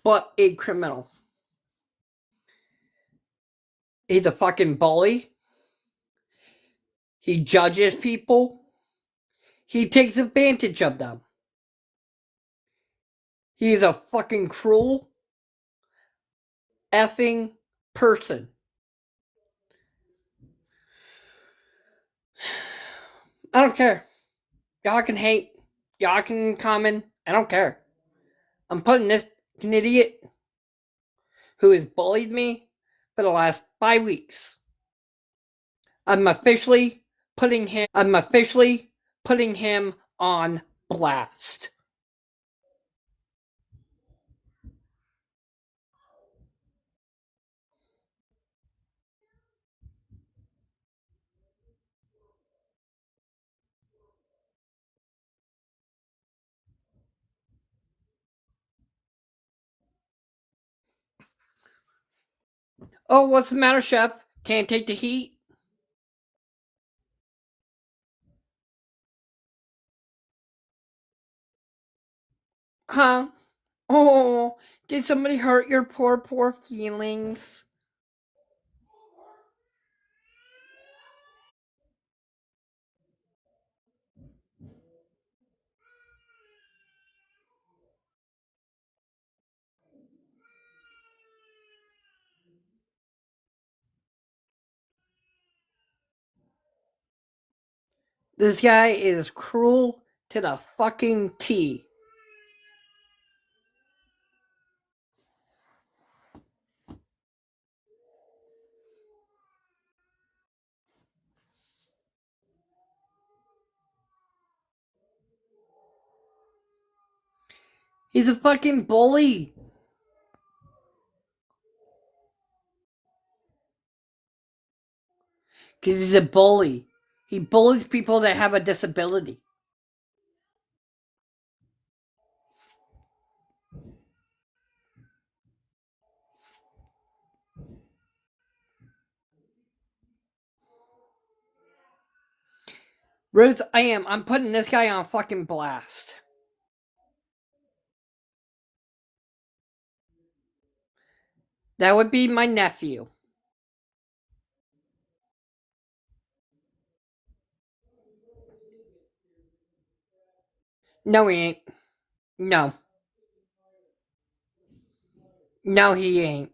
but a criminal. He's a fucking bully. He judges people. He takes advantage of them. He's a fucking cruel effing person. I don't care. Y'all can hate. Y'all can comment. I don't care. I'm putting this an idiot who has bullied me for the last 5 weeks. I'm officially putting him on blast. Oh, what's the matter, Chef? Can't take the heat? Huh? Oh, did somebody hurt your poor feelings? This guy is cruel to the fucking T. He's a fucking bully. Because he's a bully. He bullies people that have a disability. Ruth, I am. I'm putting this guy on fucking blast. That would be my nephew. No, he ain't. No. No, he ain't.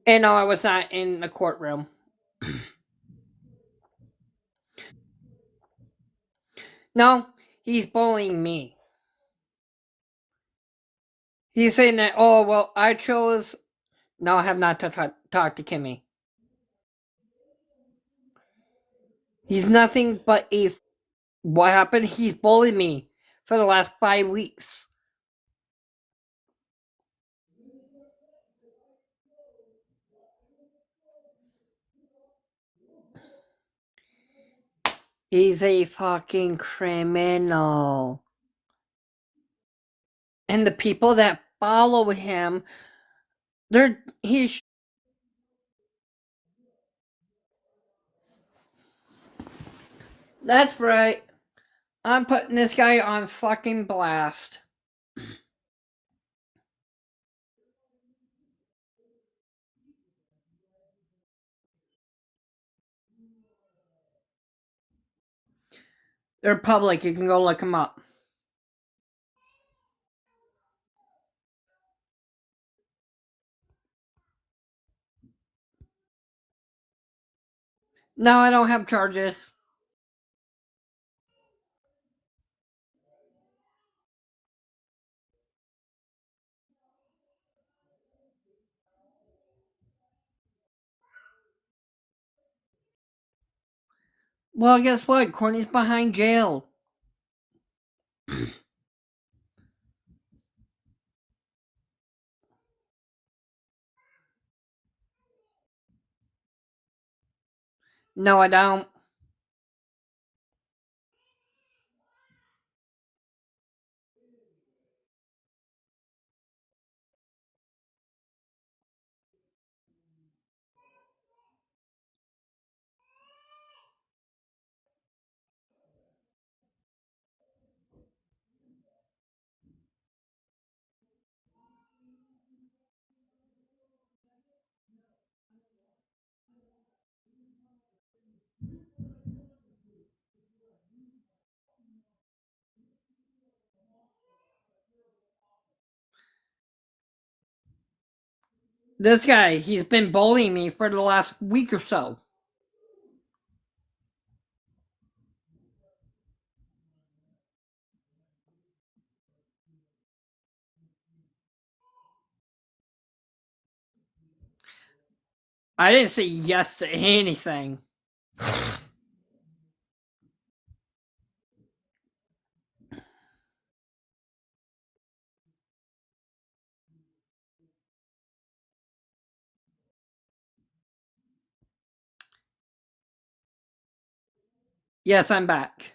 And no, I was not in the courtroom. No, he's bullying me. He's saying that, oh, well, I chose. No, I have not talked to Kimmy. He's nothing but a. What happened? He's bullied me for the last 5 weeks. He's a fucking criminal. And the people that follow him, he's. That's right. I'm putting this guy on fucking blast. They're public. You can go look them up. No, I don't have charges. Well, guess what? Courtney's behind jail. No, I don't. This guy, he's been bullying me for the last week or so. I didn't say yes to anything. Yes, I'm back.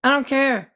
I don't care.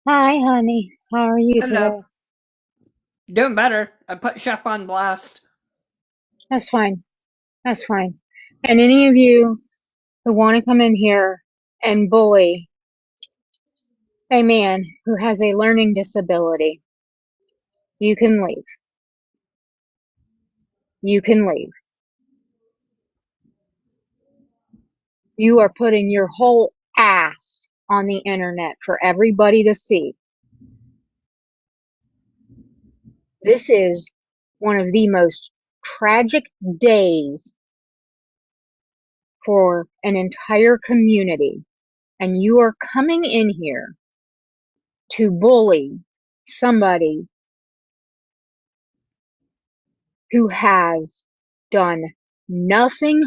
Hi, honey. How are you Hello. today? Doing better. I put Chef on blast. That's fine. That's fine. And any of you who want to come in here and bully a man who has a learning disability, you can leave. You can leave. You are putting your whole ass on the internet for everybody to see. This is one of the most tragic days for an entire community. And you are coming in here to bully somebody who has done nothing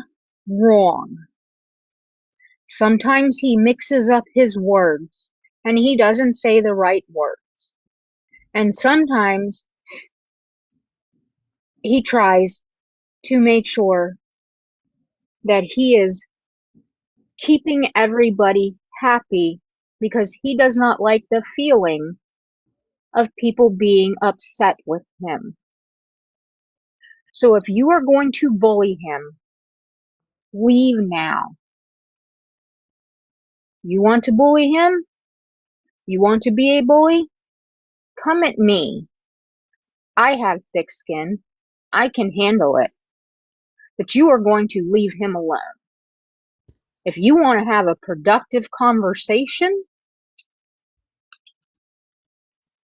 wrong. Sometimes he mixes up his words and he doesn't say the right words. And sometimes he tries to make sure that he is keeping everybody happy because he does not like the feeling of people being upset with him. So if you are going to bully him, leave now. You want to bully him? You want to be a bully? Come at me. I have thick skin. I can handle it. But you are going to leave him alone. If you want to have a productive conversation,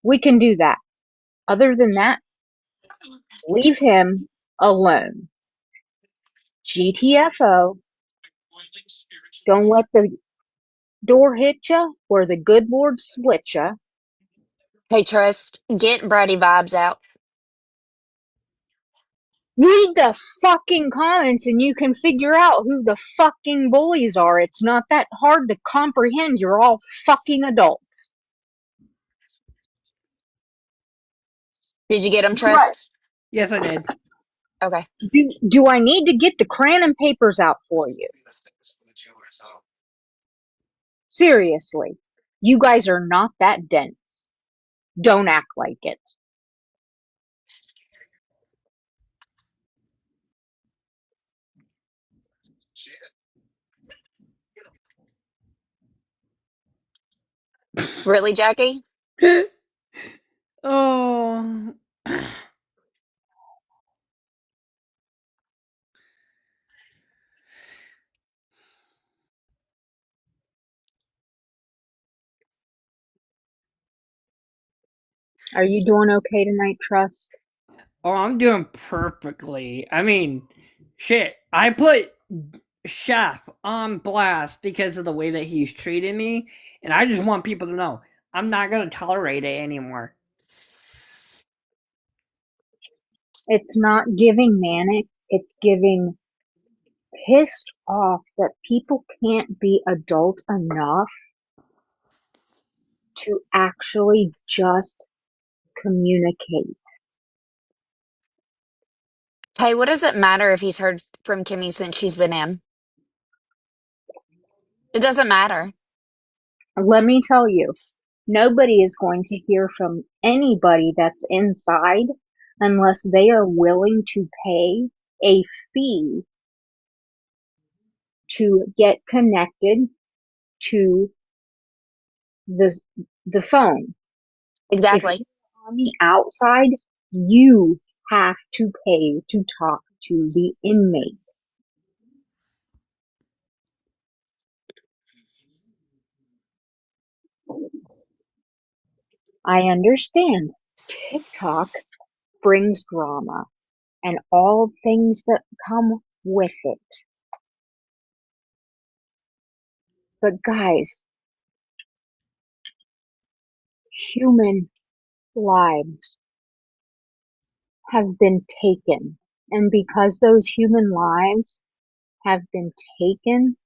we can do that. Other than that, leave him alone. GTFO. Don't let the door hit ya or the good Lord split ya. Hey, Trust, get bratty vibes out. Read the fucking comments and you can figure out who the fucking bullies are. It's not that hard to comprehend. You're all fucking adults. Did you get them, Do I, Trust? Yes, I did. Okay. do I need to get the crayon and papers out for you? Seriously. You guys are not that dense. Don't act like it. Really, Jackie? Oh. Are you doing okay tonight, Trust? Oh, I'm doing perfectly. I mean, shit. I put Chef on blast because of the way that he's treated me, and I just want people to know I'm not gonna tolerate it anymore. It's not giving manic, it's giving pissed off that people can't be adult enough to actually just communicate. Hey, what does it matter if he's heard from Kimmy since she's been in? It doesn't matter. Let me tell you, nobody is going to hear from anybody that's inside unless they are willing to pay a fee to get connected to the, the phone. If Exactly. you're on the outside, you have to pay to talk to the inmate. I understand TikTok brings drama and all things that come with it. But guys, human lives have been taken. And because those human lives have been taken,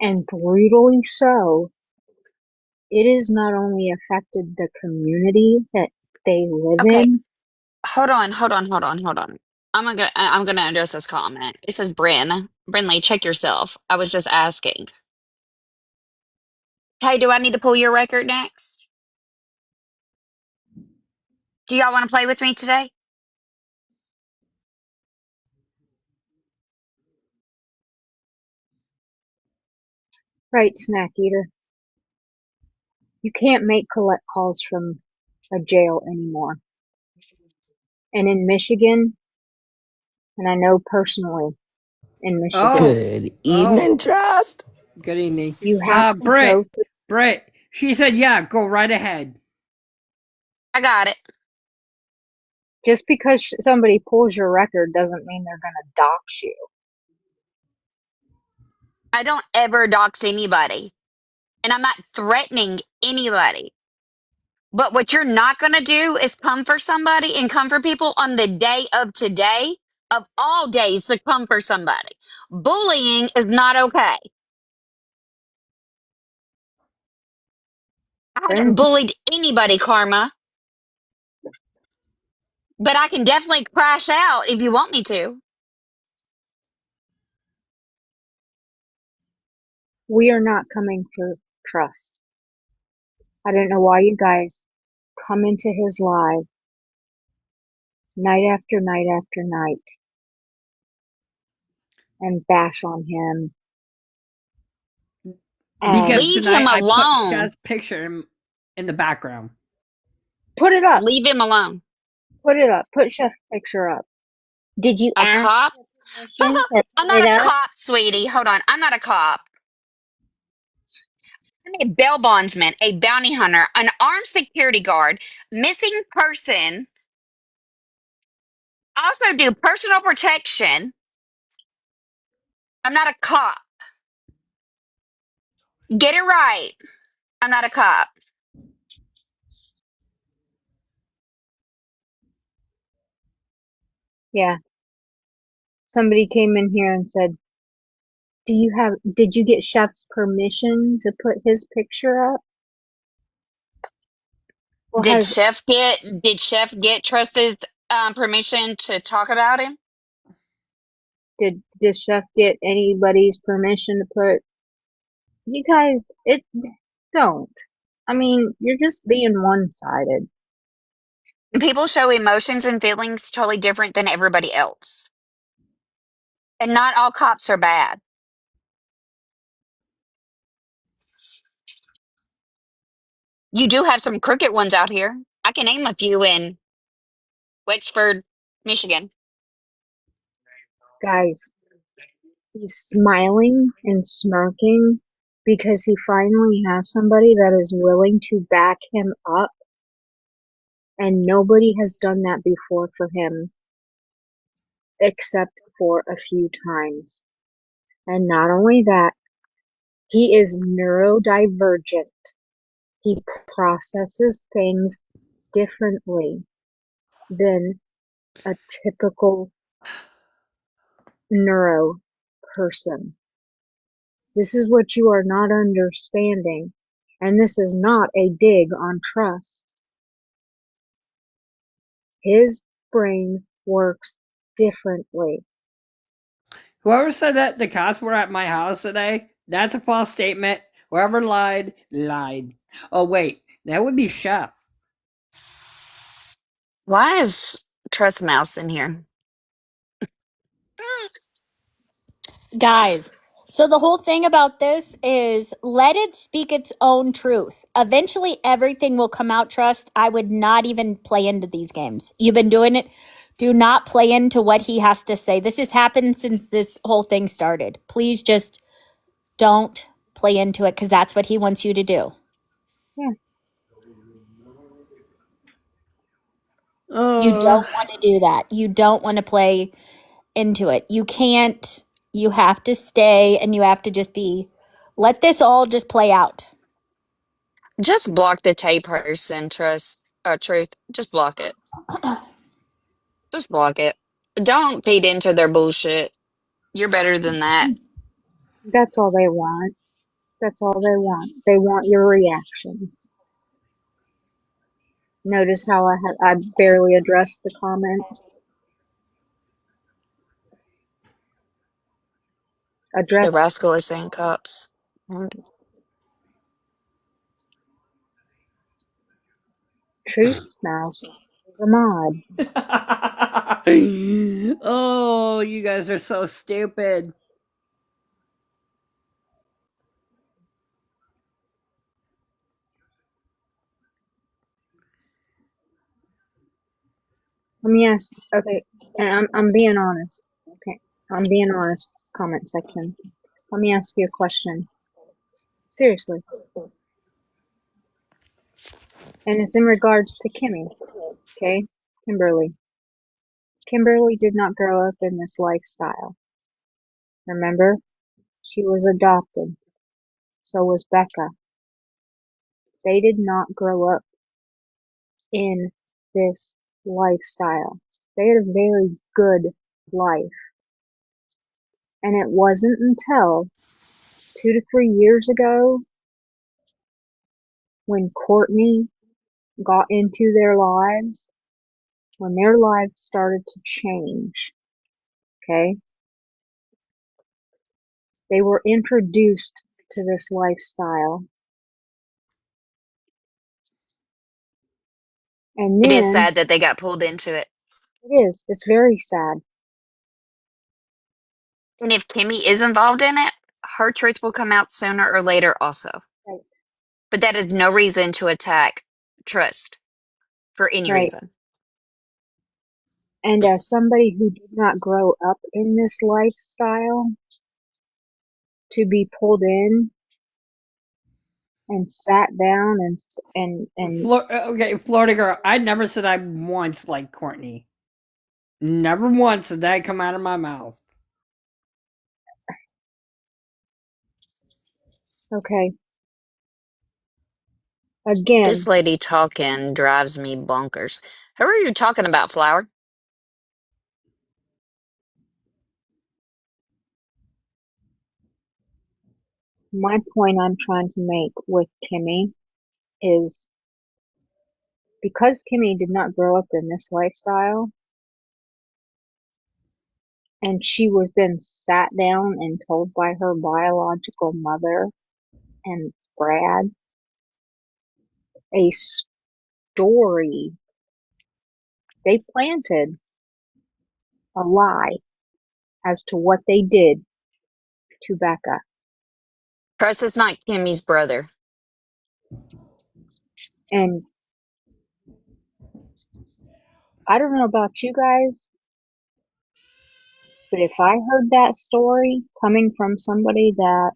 and brutally so, it has not only affected the community that they live Okay, in. hold on. I'm gonna address this comment. It says Brinley, check yourself. I was just asking. Hey, do I need to pull your record next? Do y'all want to play with me today? Right, Snack Eater? You can't make collect calls from a jail anymore. And in Michigan, and I know personally in Michigan, Oh, Good oh, evening, Trust. good evening. you have to Britt, go through. Britt. She said, "Yeah, go right ahead." I got it. Just because somebody pulls your record doesn't mean they're going to dox you. I don't ever dox anybody, and I'm not threatening anybody. But what you're not going to do is come for somebody and come for people on the day of today, of all days, to come for somebody. Bullying is not okay. I haven't Friends, bullied anybody, Karma, but I can definitely crash out if you want me to. we are not coming for trust. I don't know why you guys come into his live night after night after night and bash on him Because and Leave him tonight I put alone. Chef's picture in the background. put it up, Leave him alone. put it up, put Chef's picture up. Did you A ask cop? for permission to I'm put it not a up? cop, sweetie. Hold on. I'm not a cop. I'm a bail bondsman, a bounty hunter, an armed security guard, missing person. I also do personal protection. I'm not a cop. Get it right. I'm not a cop. Yeah, somebody came in here and said, did you get Chef's permission to put his picture up? Well, Did Chef get trusted permission to talk about him? did Chef get anybody's permission to put, you guys, don't. I mean, you're just being one-sided. People show emotions and feelings totally different than everybody else. And not all cops are bad. You do have some crooked ones out here. I can name a few in Wexford, Michigan. Guys, he's smiling and smirking because he finally has somebody that is willing to back him up And nobody has done that before for him except for a few times. And not only that, he is neurodivergent. He processes things differently than a typical neuro person. This is what you are not understanding. And this is not a dig on trust. His brain works differently. Whoever said that the cops were at my house today, that's a false statement. Whoever lied, lied. Oh, wait, that would be Chef. Why is Trust Mouse in here? Guys, so the whole thing about this is let it speak its own truth. Eventually, everything will come out. Trust. I would not even play into these games. You've been doing it. Do not play into what he has to say. This has happened since this whole thing started. Please just don't play into it because that's what he wants you to do. Yeah. You Uh, don't want to do that. You don't want to play into it. You can't. You have to stay and you have to just be, let this all just play out. Just block the tape person, Truth. Just block it. Just block it. Don't feed into their bullshit. You're better than that. That's all they want. That's all they want. They want your reactions. Notice how I barely addressed the comments. The Address rascal is saying cops. Truth Mouse is a mod. oh, you guys are so stupid. Let me ask. Okay, and I'm being honest. Okay, I'm being honest. Comment section. Let me ask you a question. Seriously, and it's in regards to Kimmy. Okay, Kimberly. Kimberly did not grow up in this lifestyle. Remember, she was adopted. So was Becca. They did not grow up in this lifestyle. They had a very good life. And it wasn't until 2 to 3 years ago when Courtney got into their lives, when their lives started to change. Okay? They were introduced to this lifestyle. And It is then sad that they got pulled into it. it's very sad. And if Kimmy is involved in it, her truth will come out sooner or later also. Right. But that is no reason to attack Trust for any Right. reason. And as somebody who did not grow up in this lifestyle, to be pulled in and sat down and Okay, Florida girl, I never said I once liked Courtney. Never once did that come out of my mouth. okay, This again, lady talking drives me bonkers. Who are you talking about, Flower? my point I'm trying to make with Kimmy is because Kimmy did not grow up in this lifestyle and she was then sat down and told by her biological mother and Brad a story, they planted a lie as to what they did to Becca. Trust is not Kimmy's brother. And I don't know about you guys, but if I heard that story coming from somebody that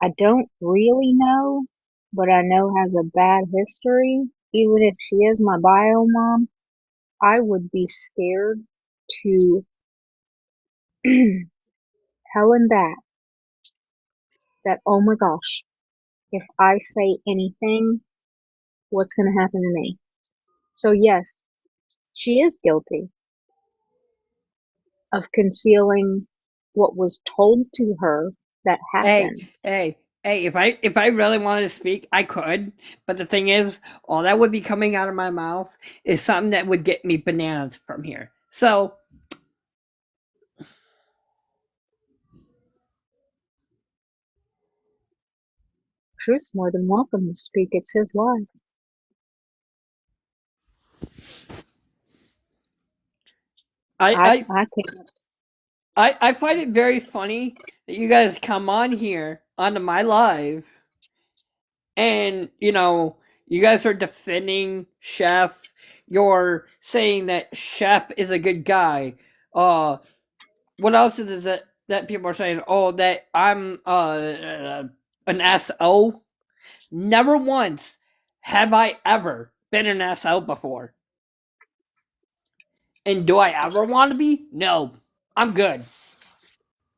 I don't really know, but I know has a bad history, even if she is my bio mom, I would be scared to hell and back that, oh my gosh, if I say anything, what's going to happen to me? So yes, she is guilty of concealing what was told to her that Hey, happened. hey, if I really wanted to speak, I could. But the thing is, all that would be coming out of my mouth is something that would get me bananas from here. So Truth's more than welcome to speak. It's his life. I I I I can't. I find it very funny that you guys come on here onto my live and you guys are defending Chef. You're saying that Chef is a good guy. What else is it that people are saying? Oh, that I'm an SO. Never once have I ever been an SO before. And do I ever want to be? No, I'm good.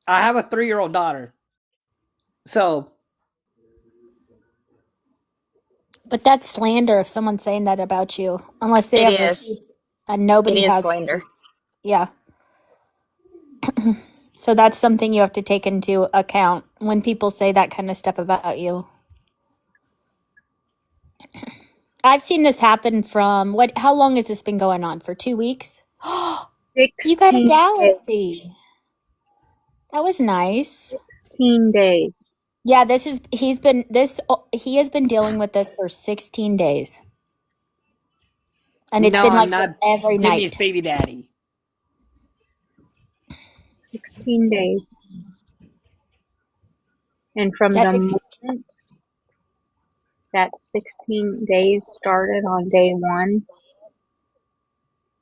I have a 3-year-old daughter, so But that's slander if someone's saying that about you, unless they It have is. receipts. And It nobody is has slander. receipts. Yeah. So that's something you have to take into account when people say that kind of stuff about you. I've seen this happen from what? How long has this been going on? For 2 weeks? You got a 16 days. galaxy. That was nice. 16 days. Yeah, he has been dealing with this for 16 days. And it's no, been I'm like this not every Jimmy's night. baby daddy. 16 days. And from the That's a moment that 16 days started on day one,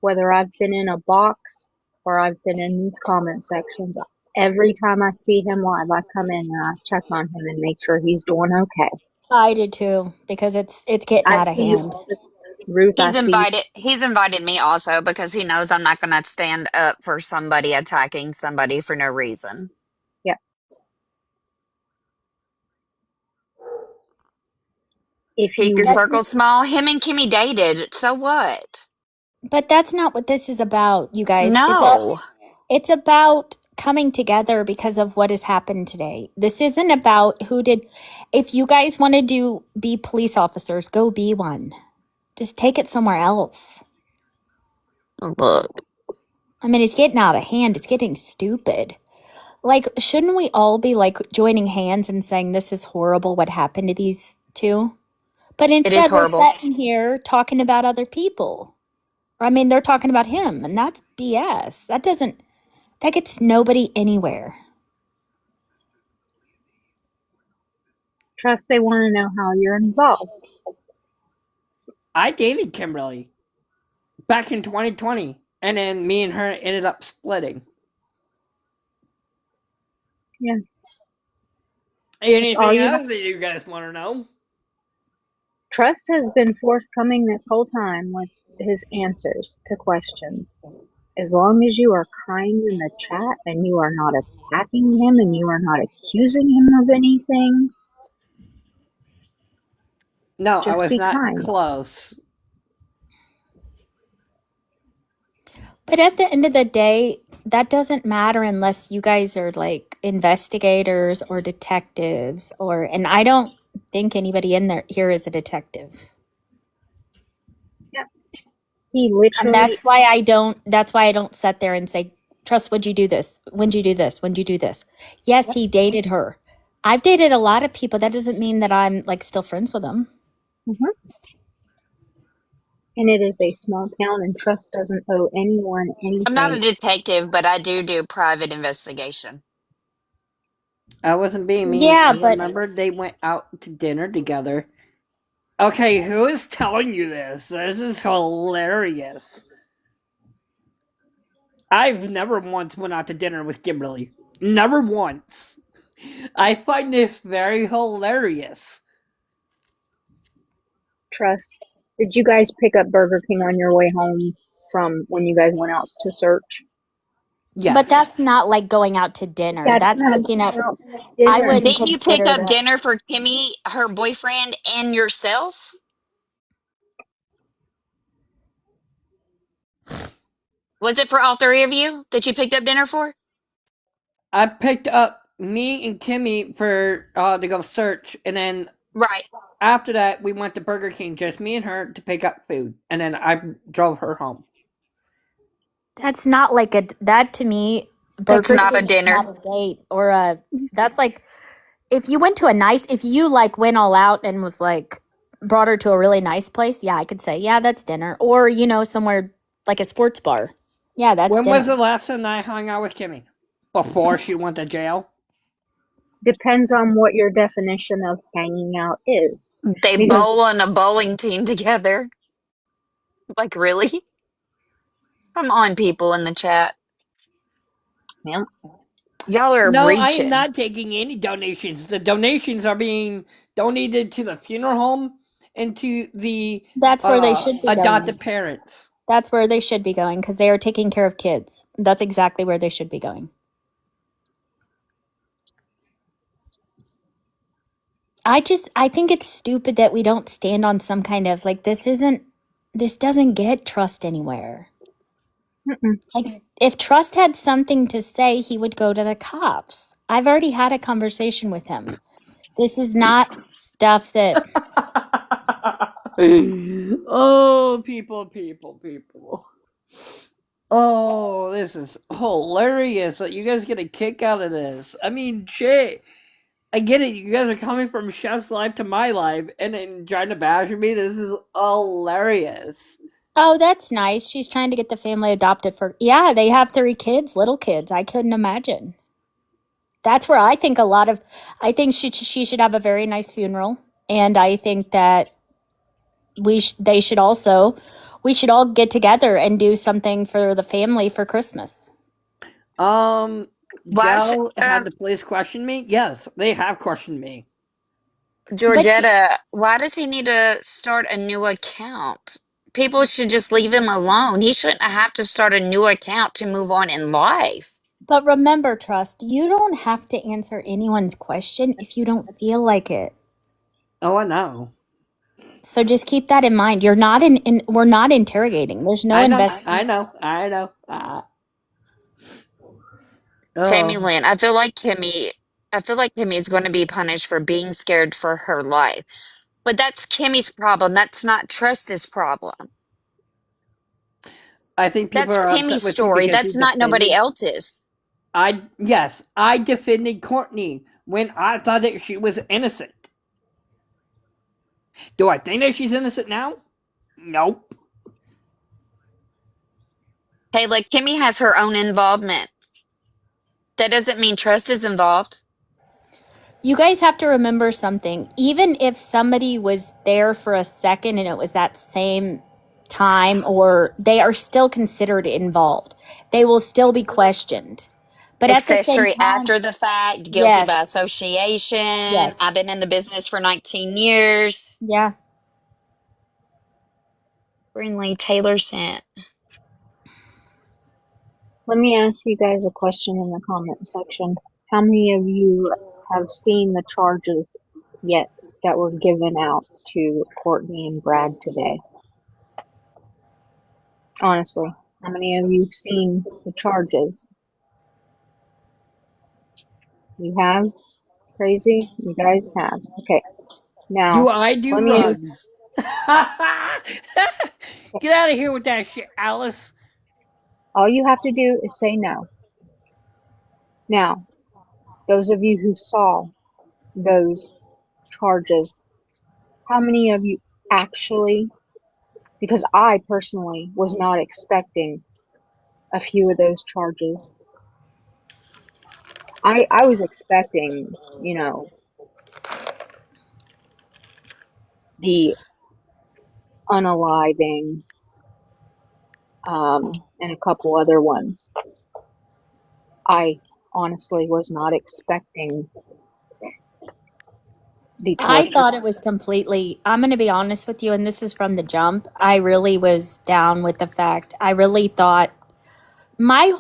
whether I've been in a box or I've been in these comment sections, every time I see him live, I come in and I check on him and make sure he's doing okay. I do too, because it's getting I out of see you hand. all the time. Ruth, I see you. He's invited me also because he knows I'm not going to stand up for somebody attacking somebody for no reason. Yeah. If Keep you your want, That's circle small. Him and Kimmy dated. So what? but that's not what this is about, you guys. No. It's about coming together because of what has happened today. This isn't about who did. If you guys want to be police officers, go be one. Just take it somewhere else. Look, I mean, it's getting out of hand. It's getting stupid. Like, shouldn't we all be like joining hands and saying this is horrible what happened to these two? But it is instead, they're horrible. sitting here talking about other people. I mean, they're talking about him, and that's BS. That gets nobody anywhere. trust, they want to know how you're involved. I dated Kimberly back in 2020, and then me and her ended up splitting. Yeah, that's all Anything you have. else that you guys want to know? Trust has been forthcoming this whole time with his answers to questions. As long as you are kind in the chat and you are not attacking him and you are not accusing him of anything, No, I just was be not kind. close. But at the end of the day, that doesn't matter unless you guys are like investigators or detectives and I don't think anybody in there here is a detective. Yeah. He And literally, that's why I don't sit there and say, Trust, would you do this? When'd you do this? When'd you do this? Yes, yep, he dated her. I've dated a lot of people. That doesn't mean that I'm like still friends with them. mhm. And it is a small town and Trust doesn't owe anyone I'm not a anything. detective, but I do private investigation. I wasn't being mean. I Yeah, but remember they went out to dinner together. Okay, who is telling you this? This is hilarious. I've never once went out to dinner with Kimberly. Never once. I find this very hilarious. Trust. Did you guys pick up Burger King on your way home from when you guys went out to search? But Yes. that's not like going out to dinner. That That's cooking up. counts as I dinner. wouldn't Didn't you pick consider up that. dinner for Kimmy, her boyfriend, and yourself? Was it for all three of you that you picked up dinner for? I picked up me and Kimmy for to go search, and then Right. after that we went to Burger King, just me and her, to pick up food, and then I drove her home. That's not like a, that to me, That's Burger not a King is dinner. not a date or a, that's like, if you went to a nice, if you like went all out and was like, brought her to a really nice place, yeah, I could say, yeah, that's dinner. Or, you know, somewhere like a sports bar. Yeah, that's When was dinner. the last time I hung out with Kimmy? Before she went to jail? Depends on what your definition of hanging out is. They Because, bowl on a bowling team together. Like, really? Come on, people in the chat. ma'am, Y'all are No, I am reaching. not taking any donations. The donations are being donated to the funeral home and to the That's where they should be going. adopted parents. That's where they should be going because they are taking care of kids. That's exactly where they should be going. I think it's stupid that we don't stand on some kind of like, this doesn't get trust anywhere. mm-mm. Like, if Trust had something to say, he would go to the cops. I've already had a conversation with him. This is not stuff that, Oh, people. Oh, this is hilarious that you guys get a kick out of this. I mean, shit. I get it. You guys are coming from Chef's life to my life and then trying to bash me. This is hilarious. oh, that's nice. She's trying to get the family adopted for, yeah, they have 3 kids, little kids. I couldn't imagine. That's where I think I think she should have a very nice funeral. And I think that they should also, we should all get together and do something for the family for Christmas. Um, Why should, Joe, had the police question me? Yes, they have questioned me. But Georgetta, why does he need to start a new account? People should just leave him alone. He shouldn't have to start a new account to move on in life. But remember, Trust, you don't have to answer anyone's question if you don't feel like it. Oh, I know. So just keep that in mind. You're not we're not interrogating. There's no I know. I investigation. know. I know. Tammy Oh, Lynn, I feel like Kimmy is going to be punished for being scared for her life. But that's Kimmy's problem. That's not Trust's problem. I think people That's are upset Kimmy's with me story. because he That's not nobody defended. else's. I defended Courtney when I thought that she was innocent. Do I think that she's innocent now? Nope. Hey, like Kimmy has her own involvement. That doesn't mean Trust is involved. You guys have to remember something. Even if somebody was there for a second and it was that same time, or they are still considered involved, they will still be questioned. But at the same Accessory time, after the fact, guilty by yes, association. I've yes, been in the business for 19 years. yeah. Brinley Taylor sent. Let me ask you guys a question in the comment section. How many of you have seen the charges yet that were given out to Courtney and Brad today? Honestly, how many of you have seen the charges? You have? Crazy? You guys have. Okay. Do Now, I let do me, rugs? Get out of here with that shit, Alice. all you have to do is say no. Now, those of you who saw those charges, how many of you actually, because I personally was not expecting a few of those charges. I was expecting, the unaliving, and a couple other ones. I honestly was not expecting the I torture. thought it was completely, I'm going to be honest with you, and this is from the jump. I really was down with the fact, I really thought my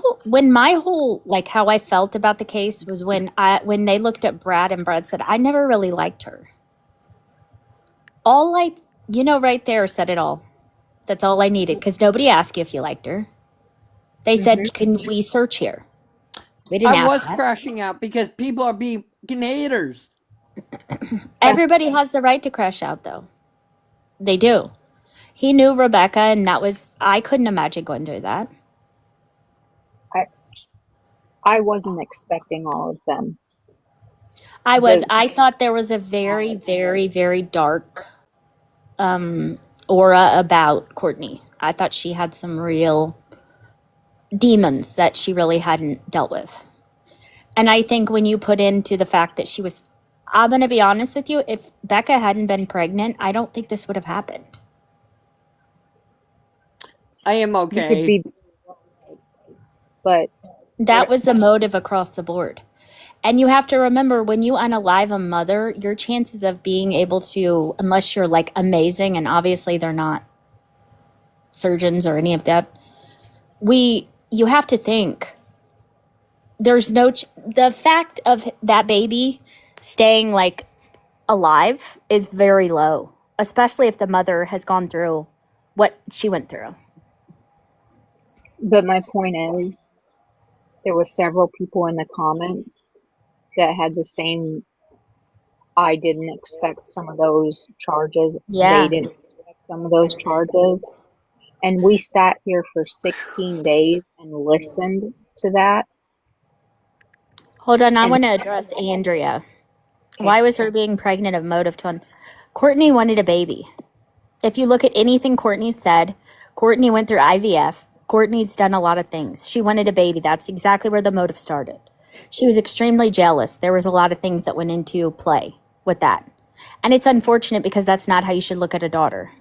whole, like how I felt about the case was when they looked at Brad and Brad said, I never really liked her. All I, right there said it all. That's all I needed because nobody asked you if you liked her. They Hmm. said, can we search here? We I didn't ask was that. crashing out because people are being haters. Everybody has the right to crash out, though. They do. He knew Rebecca, and I couldn't imagine going through that. I I wasn't expecting all of them. The I thought there was a very, very, very dark aura about Courtney. I thought she had some real demons that she really hadn't dealt with. And I think when you put into the fact that I'm going to be honest with you, if Becca hadn't been pregnant, I don't think this would have happened. I am you could okay. be, but That was the motive across the board. And you have to remember when you unalive a mother, your chances of being able to, unless you're like amazing, and obviously they're not surgeons or any of that, you have to think there's the fact of that baby staying like alive is very low, especially if the mother has gone through what she went through. but my point is, there were several people in the comments that had the same. I didn't expect some of those charges. They Yeah. didn't expect some of those charges. And we sat here for 16 days and listened to that. Hold on, I And want to address Andrea. okay, Why was her being pregnant a motive to Courtney wanted a baby. If you look at anything Courtney said, Courtney went through IVF. Courtney's done a lot of things. She wanted a baby. That's exactly where the motive started. She was extremely jealous. There was a lot of things that went into play with that. And it's unfortunate because that's not how you should look at a daughter.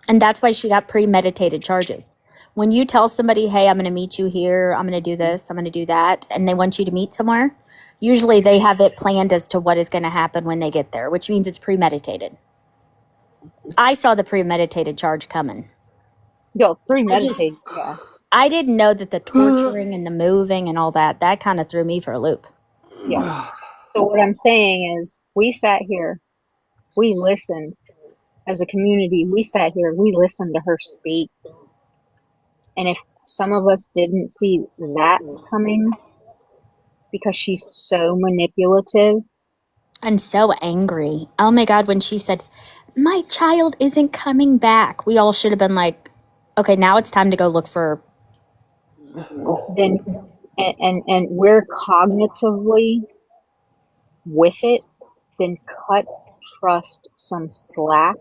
And that's why she got premeditated charges. When you tell somebody, hey, I'm going to meet you here, I'm going to do this, I'm going to do that, and they want you to meet somewhere, usually they have it planned as to what is going to happen when they get there, which means it's premeditated. I saw the premeditated charge coming. yo, I just, premeditated, yeah, I didn't know that the torturing and the moving and all that kind of threw me for a loop. yeah. So what I'm saying is, we sat here, we listened as a community, we sat here, we listened to her speak. And if some of us didn't see that coming because she's so manipulative, And so angry. Oh my God, when she said, my child isn't coming back, we all should have been like, okay, now it's time to go look for. then and we're cognitively with it, then cut Trust some slack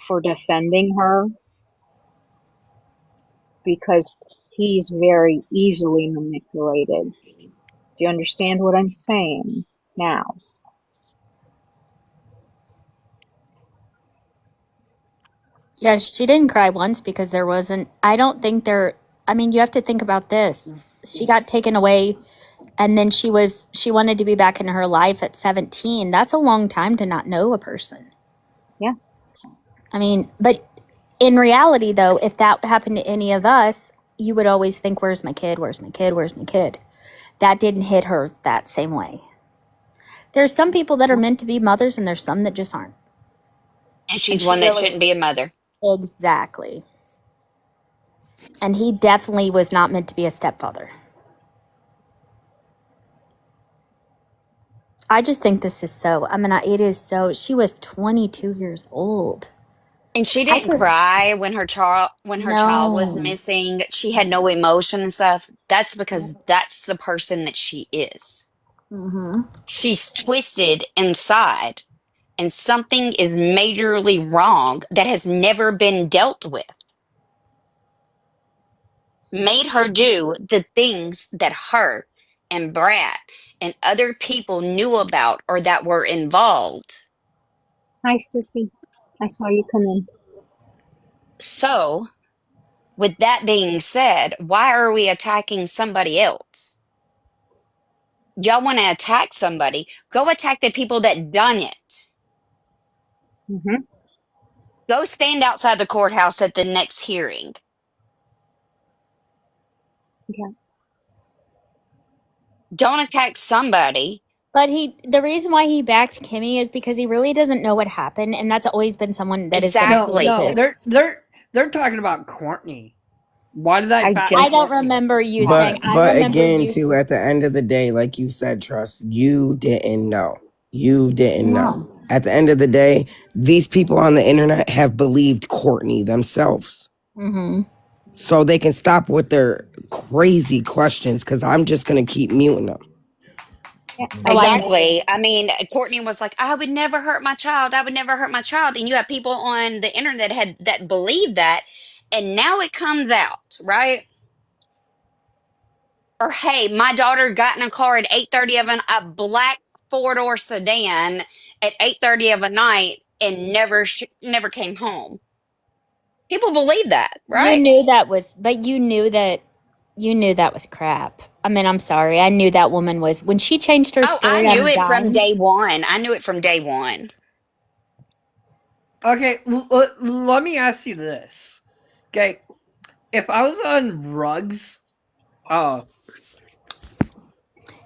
for defending her because he's very easily manipulated. Do you understand what I'm saying now? Yeah, she didn't cry once because there wasn't, I don't think there, I mean, you have to think about this. She got taken away and then she wanted to be back in her life at 17. That's a long time to not know a person. Yeah, I mean, but in reality, though, if that happened to any of us, you would always think, where's my kid? Where's my kid? Where's my kid? That didn't hit her that same way. There's some people that are meant to be mothers, and there's some that just aren't. And And she's she one that really shouldn't be a mother. exactly. And he definitely was not meant to be a stepfather. I just think this is so, I mean, it is so, she was 22 years old. And she I didn't could, cry when her child was no. missing. She had no emotion and stuff. That's because that's the person that she is. Mm-hmm. She's twisted inside, and something is majorly wrong that has never been dealt with. Made her do the things that her and Brad and other people knew about or that were involved. hi sissy, I saw you come in. So, with that being said, why are we attacking somebody else? y'all want to attack somebody, go attack the people that done it. Hmm. Go stand outside the courthouse at the next hearing. Yeah. Don't attack somebody. But the reason why he backed Kimmy is because he really doesn't know what happened, and that's always been someone that has been No, Exactly. no, clueless. they're talking about Courtney. Why did I I back I just don't Courtney? remember you saying. asked. I But remember again, you. too, at the end of the day, like you said, Trust, you didn't know. You didn't know. No. At the end of the day, these people on the internet have believed Courtney themselves. Mm-hmm. So they can stop with their crazy questions because I'm just going to keep muting them. Yeah, Oh, I know. Exactly. I mean, Courtney was like, I would never hurt my child. I would never hurt my child. And you have people on the internet that believe that. And now it comes out, right? Or hey, my daughter got in a car at 8:30 of a black four-door sedan at 8:30 of a night and never came home. People believe that, You right? knew that was, but you knew that was crap. I mean, I'm sorry. I knew that woman was when she changed her Oh, I story on knew a it from dime. day one. I knew it from day one. Okay, let me ask you this. Okay, if I was on rugs, uh,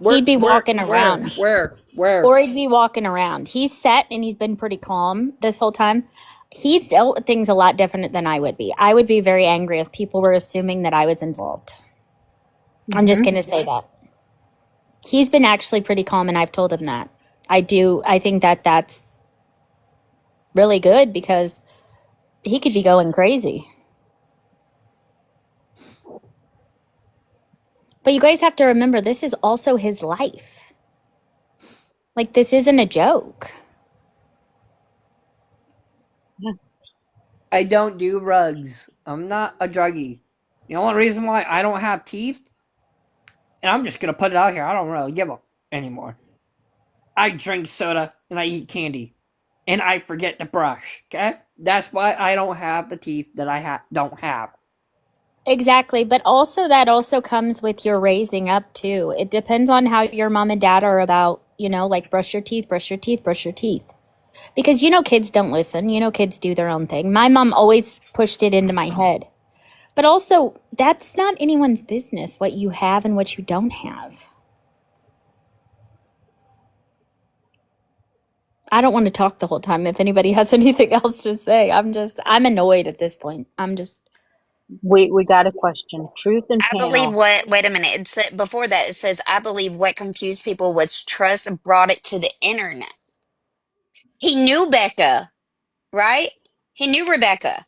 He'd where, be where, walking where, around. where, where? Or he'd be walking around. He's set and he's been pretty calm this whole time. He's dealt with things a lot different than I would be. I would be very angry if people were assuming that I was involved. I'm just hmm going to say that. He's been actually pretty calm, and I've told him that. I think that that's really good because he could be going crazy. But you guys have to remember, this is also his life. Like, this isn't a joke. Yeah. I don't do rugs. I'm not a druggie. The only reason why I don't have teeth, and I'm just gonna put it out here, I don't really give a anymore. I drink soda and I eat candy, and I forget to brush. Okay, that's why I don't have the teeth that I don't have. Exactly. But also, that also comes with your raising up, too. It depends on how your mom and dad are about, like brush your teeth, brush your teeth, brush your teeth. Because, kids don't listen. Kids do their own thing. My mom always pushed it into my head. But also, that's not anyone's business what you have and what you don't have. I don't want to talk the whole time. If anybody has anything else to say, I'm annoyed at this point. We got a question. Truth and I believe panel. wait a minute. Before that, it says, I believe what confused people was Trust brought it to the internet. He knew Becca, right? He knew Rebecca.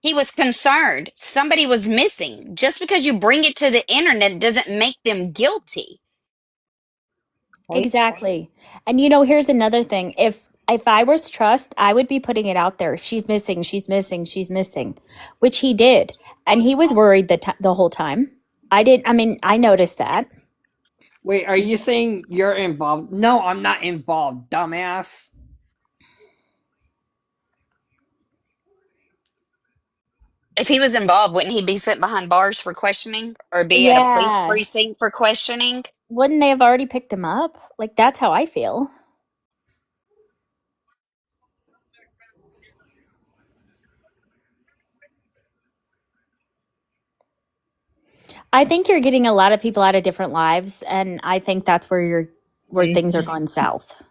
He was concerned. Somebody was missing. Just because you bring it to the internet doesn't make them guilty. Right? Exactly. And here's another thing. If I was Trust, I would be putting it out there. She's missing, she's missing, she's missing, which he did. And he was worried the whole time. I noticed that. Wait, are you saying you're involved? No, I'm not involved, dumbass. If he was involved, wouldn't he be sent behind bars for questioning or be at a police Yeah. precinct for questioning? Wouldn't they have already picked him up? Like, that's how I feel. I think you're getting a lot of people out of different lives, and I think that's where things are going south.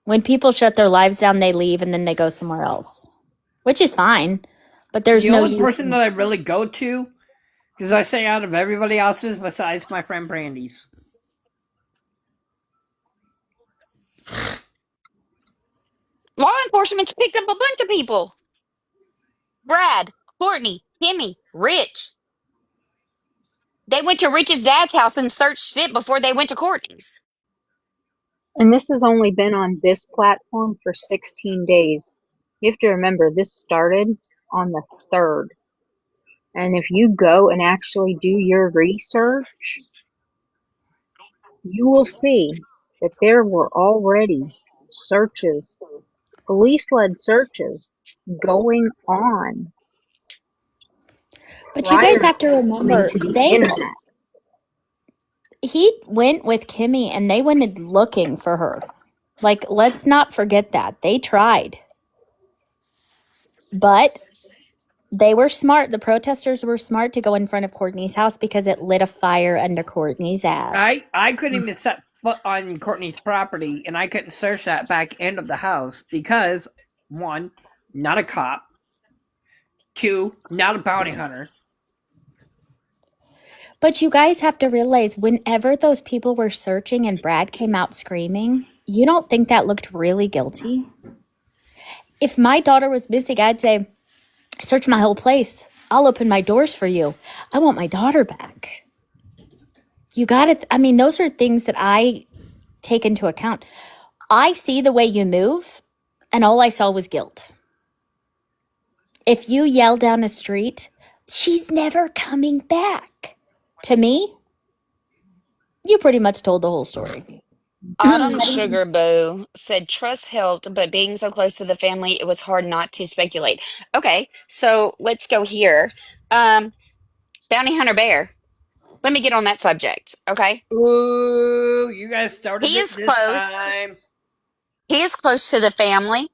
When people shut their lives down, they leave and then they go somewhere else, which is fine. But there's The no only use. person that I really go to, because I say out of everybody else's besides my friend Brandy's. Law enforcement's picked up a bunch of people. Brad, Courtney, Kimmy, Rich. They went to Rich's dad's house and searched it before they went to Courtney's. And this has only been on this platform for 16 days. You have to remember this started on the 3rd. And if you go and actually do your research, you will see that there were already searches, police-led searches going on But you guys prior have to to coming remember, to the internet. he went with Kimmy and they went looking for her. Like, let's not forget that. They tried. But they were smart. The protesters were smart to go in front of Courtney's house because it lit a fire under Courtney's ass. I couldn't even set foot on Courtney's property, and I couldn't search that back end of the house because one, not a cop. Two, not a bounty hunter. But you guys have to realize whenever those people were searching and Brad came out screaming, you don't think that looked really guilty? If my daughter was missing, I'd say, search my whole place. I'll open my doors for you. I want my daughter back. You got it. I mean, those are things that I take into account. I see the way you move, and all I saw was guilt. If you yell down a street, she's never coming back. To me, you pretty much told the whole story. Autumn Sugar Boo said trust helped, but being so close to the family, it was hard not to speculate. Okay, so let's go here. Um, Bounty Hunter Bear. Let me get on that subject. Okay, Ooh, you guys started he it is this close. time. He is close to the family.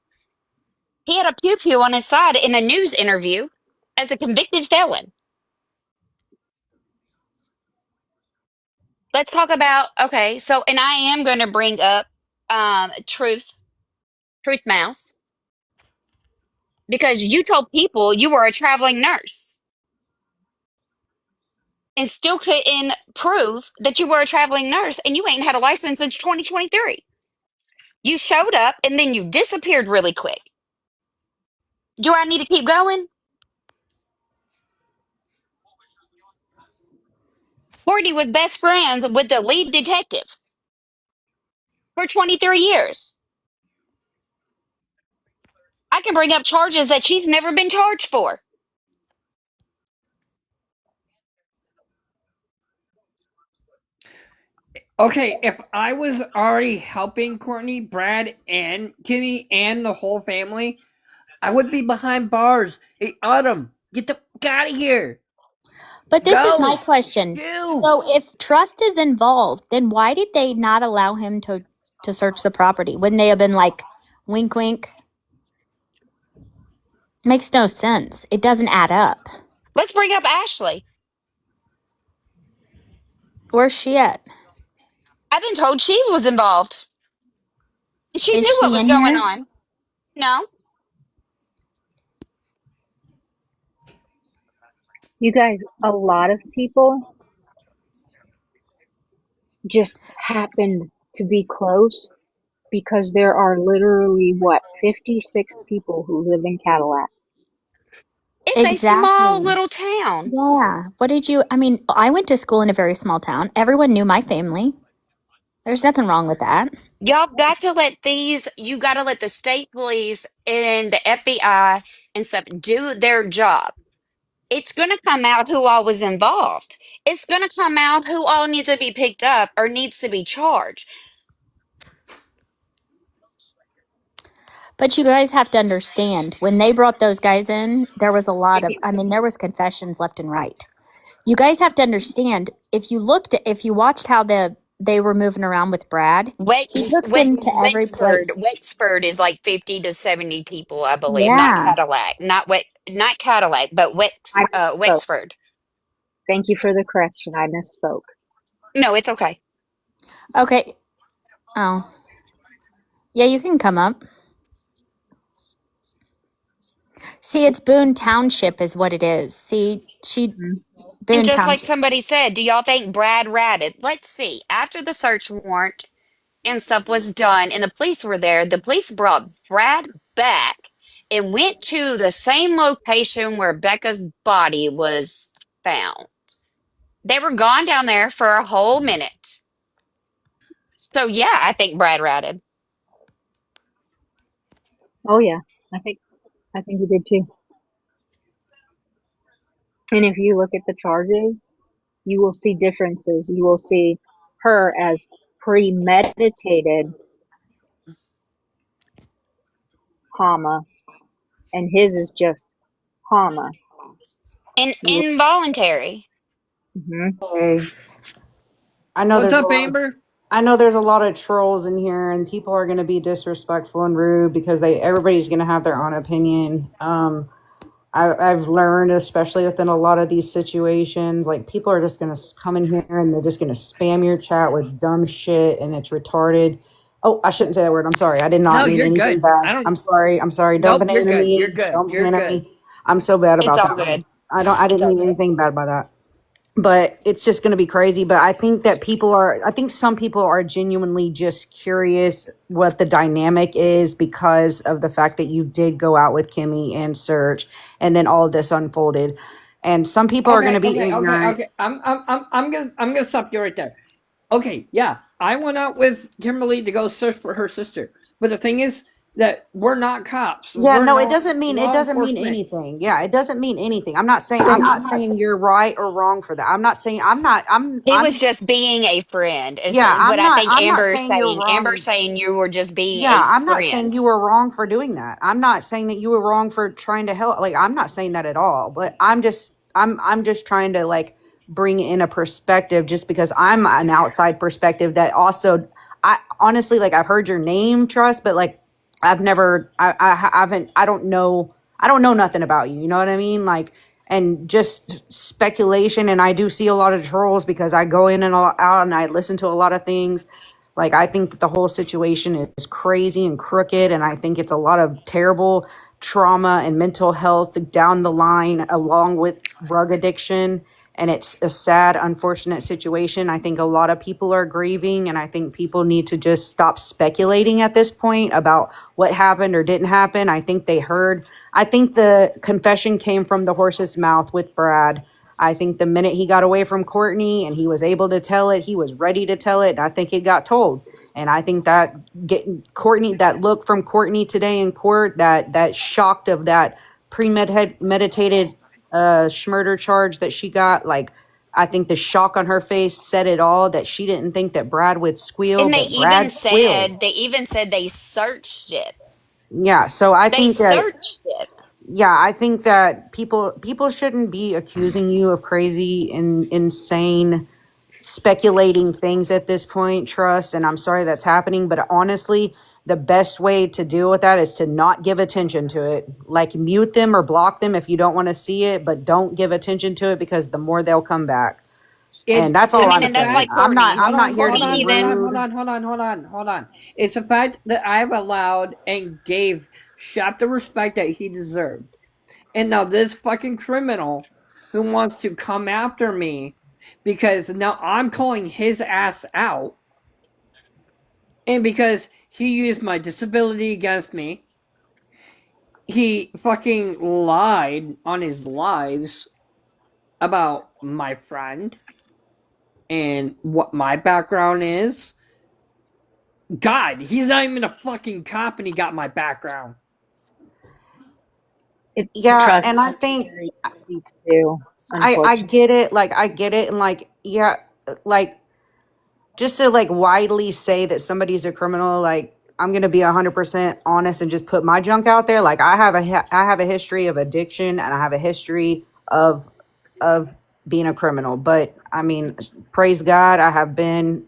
He had a pew pew on his side in a news interview as a convicted felon. Let's talk about okay. So, and I am going to bring up Truth Mouse, because you told people you were a traveling nurse and still couldn't prove that you were a traveling nurse, and you ain't had a license since 2023. You showed up and then you disappeared really quick. Do I need to keep going? Courtney was best friends with the lead detective for 23 years. I can bring up charges that she's never been charged for. Okay, if I was already helping Courtney, Brad, and Kimmy, and the whole family, I would be behind bars. Hey, Autumn, get the fuck out of here. But this is my Go. question. Shoo. So if trust is involved, then why did they not allow him to search the property? Wouldn't they have been like, wink, wink? Makes no sense. It doesn't add up. Let's bring up Ashley. Where's she at? I've been told she was involved. She Is knew what she was in going here? on. No, You guys, a lot of people just happened to be close because there are literally, what, 56 people who live in Cadillac. it's a small Exactly. little town. Yeah. What did you? I mean, I went to school in a very small town. Everyone knew my family. There's nothing wrong with that. Y'all got to let these, you got to let the state police and the FBI and stuff do their job. It's going to come out who all was involved. It's going to come out who all needs to be picked up or needs to be charged. But you guys have to understand, when they brought those guys in, there was a lot of, I mean, there was confessions left and right. You guys have to understand, if you watched how they were moving around with Brad, he took them to every place. Wexford is like 50 to 70 people, I believe. Not Yeah. Cadillac, not Cadillac, but I misspoke. Wexford. Thank you for the correction. I misspoke. No, it's okay. Okay. Oh. Yeah, you can come up. See, it's Boone Township is what it is. See, Mhm. And Boone just like Township. somebody said, do y'all think Brad ratted? Let's see. After the search warrant and stuff was done and the police were there, the police brought Brad back and went to the same location where Becca's body was found. They were gone down there for a whole minute. So yeah, I think Brad ratted. Oh yeah, I think I think you did too. And if you look at the charges, you will see differences. You will see her as premeditated, comma, and his is just comma. And You will, involuntary. mhm. I know What's there's a up, lot of Amber? I know there's a lot of trolls in here, and people are going to be disrespectful and rude because everybody's going to have their own opinion. I've learned, especially within a lot of these situations, like people are just going to come in here and they're just going to spam your chat with dumb shit, and it's retarded. Oh, I shouldn't say that word. I'm sorry. I did not No, mean you're anything good. bad. I don't. I'm sorry. I'm sorry. Don't Nope, you're banana good. You're me. good. Don't You're banana good. me. I'm so bad It's about all that one. good. I It's didn't all mean good. anything bad by that, but it's just going to be crazy. But I think some people are genuinely just curious what the dynamic is because of the fact that you did go out with Kimmy and Serge, and then all of this unfolded. And some people are going Okay, to be okay, okay, ignorant. okay. I'm gonna stop you right there. Okay, yeah, I went out with Kimberly to go search for her sister, but the thing is that we're not cops. Yeah, We're no, not it law doesn't mean enforcement. anything. Yeah, it doesn't mean anything. I'm So not saying you're right or wrong for that. I'm not saying He was I'm just being a friend, is yeah, what I think I'm not Amber is saying you're saying. Amber's wrong. saying you were just being Yeah, a I'm not saying friend. you were wrong for doing that. I'm not saying that you were wrong for trying to help. Like, I'm not saying that at all. But I'm just trying to like bring in a perspective just because I'm an outside perspective that also I honestly like I've heard your name, Trust, but like I've never I haven't I don't know nothing about you. You know what I mean? Like and just speculation, and I do see a lot of trolls because I go in and out and I listen to a lot of things. Like, I think that the whole situation is crazy and crooked, and I think it's a lot of terrible trauma and mental health down the line, along with drug addiction. And it's a sad, unfortunate situation. I think a lot of people are grieving, and I think people need to just stop speculating at this point about what happened or didn't happen. I think the confession came from the horse's mouth with Brad. I think the minute he got away from Courtney and he was able to tell it, he was ready to tell it. And I think it got told. And I think that getting Courtney, that look from Courtney today in court, that shocked of that premeditated murder charge that she got, like I think the shock on her face said it all. That she didn't think that Brad would squeal, And but Brad squealed. they even said they searched it. Yeah, so I They think that searched it. I think that people shouldn't be accusing you of crazy and insane speculating things at this point, Trust, and I'm sorry that's happening, but honestly, the best way to deal with that is to not give attention to it. Like mute them or block them if you don't want to see it, but don't give attention to it because the more they'll come back. And that's I all it's mean, I'm the and that's saying. like fact. Courtney. Hold I'm not on, here to hold Courtney be on, hold even on, hold rude. on, hold on, hold on, hold on. It's the fact that I've allowed and gave Shep the respect that he deserved. And now this fucking criminal who wants to come after me because now I'm calling his ass out and because he used my disability against me. He fucking lied on his lives about my friend and what my background is. God, he's not even a fucking cop and he got my background. It Yeah, trust and I that's think very easy to do, I unfortunately. get it. Like I get it, and like yeah, like just to like widely say that somebody's a criminal, like I'm gonna be 100% honest and just put my junk out there. Like I have a history of addiction, and I have a history of of being a criminal. But I mean, praise God, I have been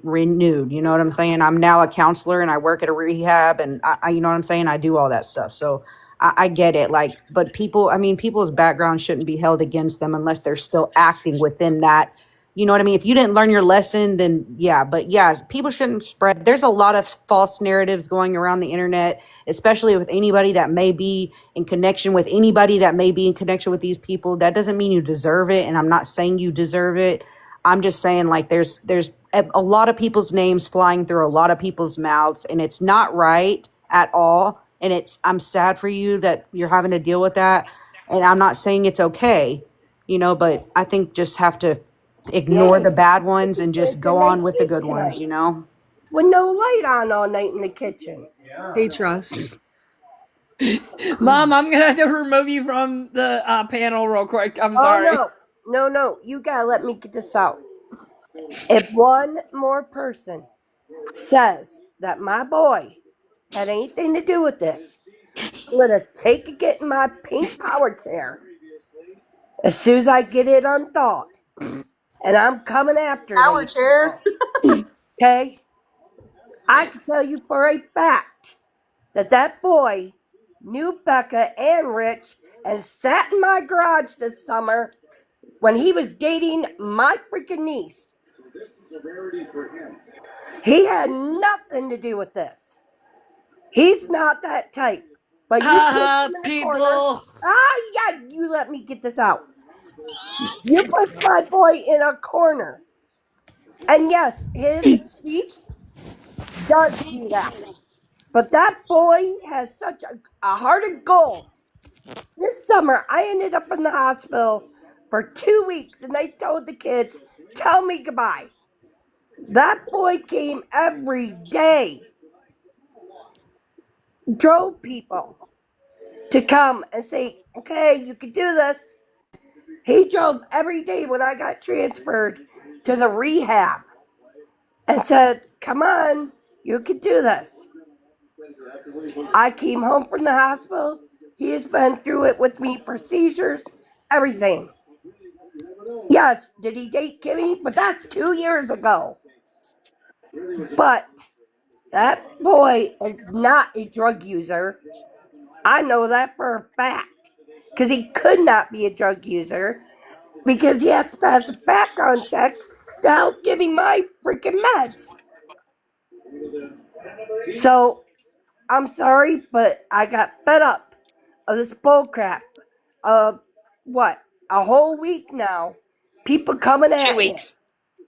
renewed. You know what I'm saying? I'm now a counselor, and I work at a rehab, and you know what I'm saying? I do all that stuff. So I get it. Like, but people, I mean, people's background shouldn't be held against them unless they're still acting within that. You know what I mean? If you didn't learn your lesson, then yeah. But yeah, people shouldn't spread. There's a lot of false narratives going around the internet, especially with anybody that may be in connection with anybody that may be in connection with these people. That doesn't mean you deserve it. And I'm not saying you deserve it. I'm just saying like there's a lot of people's names flying through a lot of people's mouths, and it's not right at all. And I'm sad for you that you're having to deal with that. And I'm not saying it's okay, you know, but I think just have to ignore the Yay. bad ones and It's just a go late on with the sleep good ones, tonight you know? with no light on all night in the kitchen. Hey, Trust. Mom, I'm gonna have to remove you from the panel real quick. I'm Oh sorry. no, no, no! You gotta let me get this out. If one more person says that my boy had anything to do with this, I'm gonna take a get in my pink power chair as soon as I get it unthawed. and I'm coming after Power they chair. people. Okay? I can tell you for a fact that that boy knew Becca and Rich and sat in my garage this summer when he was dating my freaking niece. He had nothing to do with this. He's not that type. But you push him in a corner. People. Ah, yeah, you let me get this out. You push my boy in a corner. And yes, his speech does do that. But that boy has such a heart of gold. This summer, I ended up in the hospital for 2 weeks, and they told the kids, tell me goodbye. That boy came every day, drove people to come and say, okay, you can do this. He drove every day when I got transferred to the rehab and said, come on, you can do this. I came home from the hospital. He has been through it with me for seizures, everything. Yes, did he date Kimmy? But that's 2 years ago. But that boy is not a drug user. I know that for a fact. Because he could not be a drug user because he has to pass a background check to help give me my freaking meds. So I'm sorry, but I got fed up of this bull crap. What? A whole week now. People coming Two at him. weeks.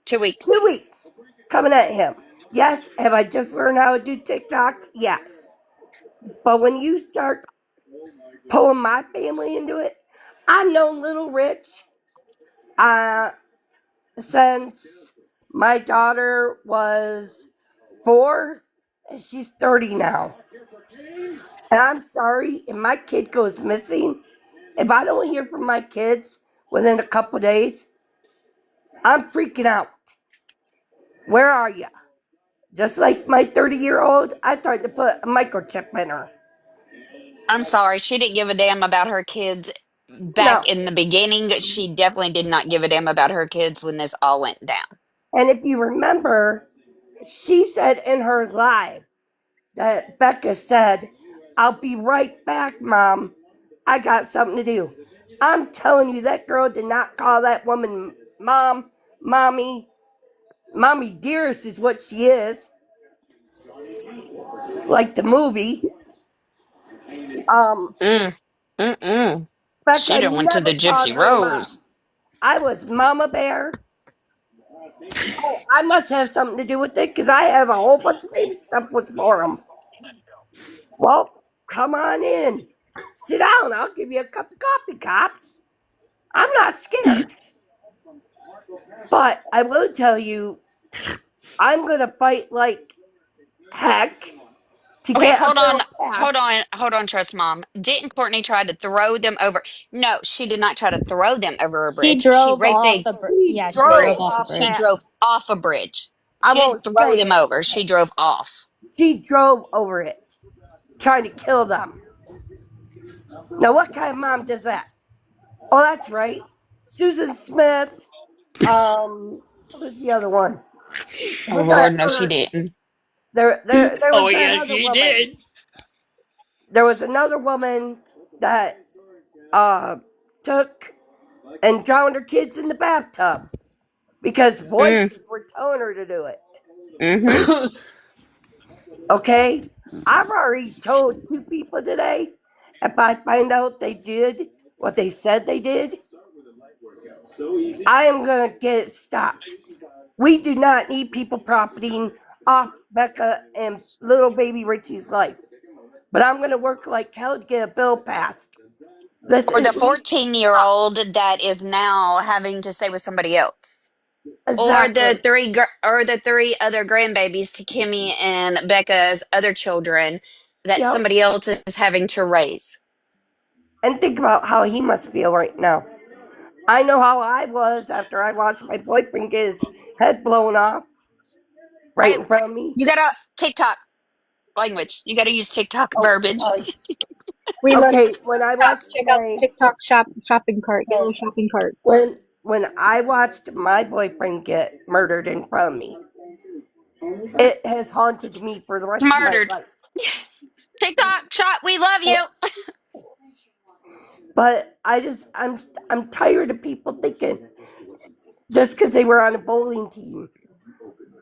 2 weeks. 2 weeks coming at him. Yes, have I just learned how to do TikTok? Yes. But when you start pulling my family into it, I've known Little Rich uh, since my daughter was 4, and she's 30 now. And I'm sorry if my kid goes missing. If I don't hear from my kids within a couple days, I'm freaking out. Where are you? Just like my 30-year-old, I tried to put a microchip in her. I'm sorry. She didn't give a damn about her kids back No. in the beginning. She definitely did not give a damn about her kids when this all went down. And if you remember, she said in her live that Becca said, I'll be right back, Mom. I got something to do. I'm telling you, that girl did not call that woman Mom, Mommy. Mommy Dearest is what she is, like the movie. Um, Mm. Mm-mm. She Becca done went to never the called Gypsy her Mom. Rose. I was Mama Bear. Oh, I must have something to do with it because I have a whole bunch of baby stuff for them. Well, come on in. Sit down. I'll give you a cup of coffee, cops. I'm not scared. But I will tell you, I'm going to fight like heck to Okay, get a bill passed. hold on, Trust Mom. Didn't Courtney try to throw them over? No, she did not try to throw them over a She bridge. She drove raped off a a He yeah, she drove drove bridge. off a off She bridge. that. drove off a bridge. I She didn't won't throw say them it. over. She drove off. She drove over it, trying to kill them. Now, what kind of mom does that? Oh, that's right. Susan Smith. What was the other one? Oh Was that Lord, no, she other? didn't. There Oh, was that yes, other she woman. did. There was another woman that uh took and drowned her kids in the bathtub because Mm, voices were telling her to do it. mm-hmm. Okay? I've already told 2 people today if I find out they did what they said they did, I am going to get it stopped. We do not need people profiting off Becca and little baby Richie's life. But I'm going to work like hell to get a bill passed. This Or is the needs to stop. 14-year-old that is now having to stay with somebody else. Exactly. Or the three other grandbabies to Kimmy and Becca's other children that Yep. somebody else is having to raise. And think about how he must feel right now. I know how I was after I watched my boyfriend get his head blown off right Hey, in front of me. you gotta TikTok language. You gotta use TikTok Oh, verbiage. sorry. We love Okay, when I watched check out my TikTok shopping cart, yellow shopping cart. when when I watched my boyfriend get murdered in front of me, it has haunted me for the rest of my Murdered. life. TikTok shot, we love you. But I'm tired of people thinking just because they were on a bowling team.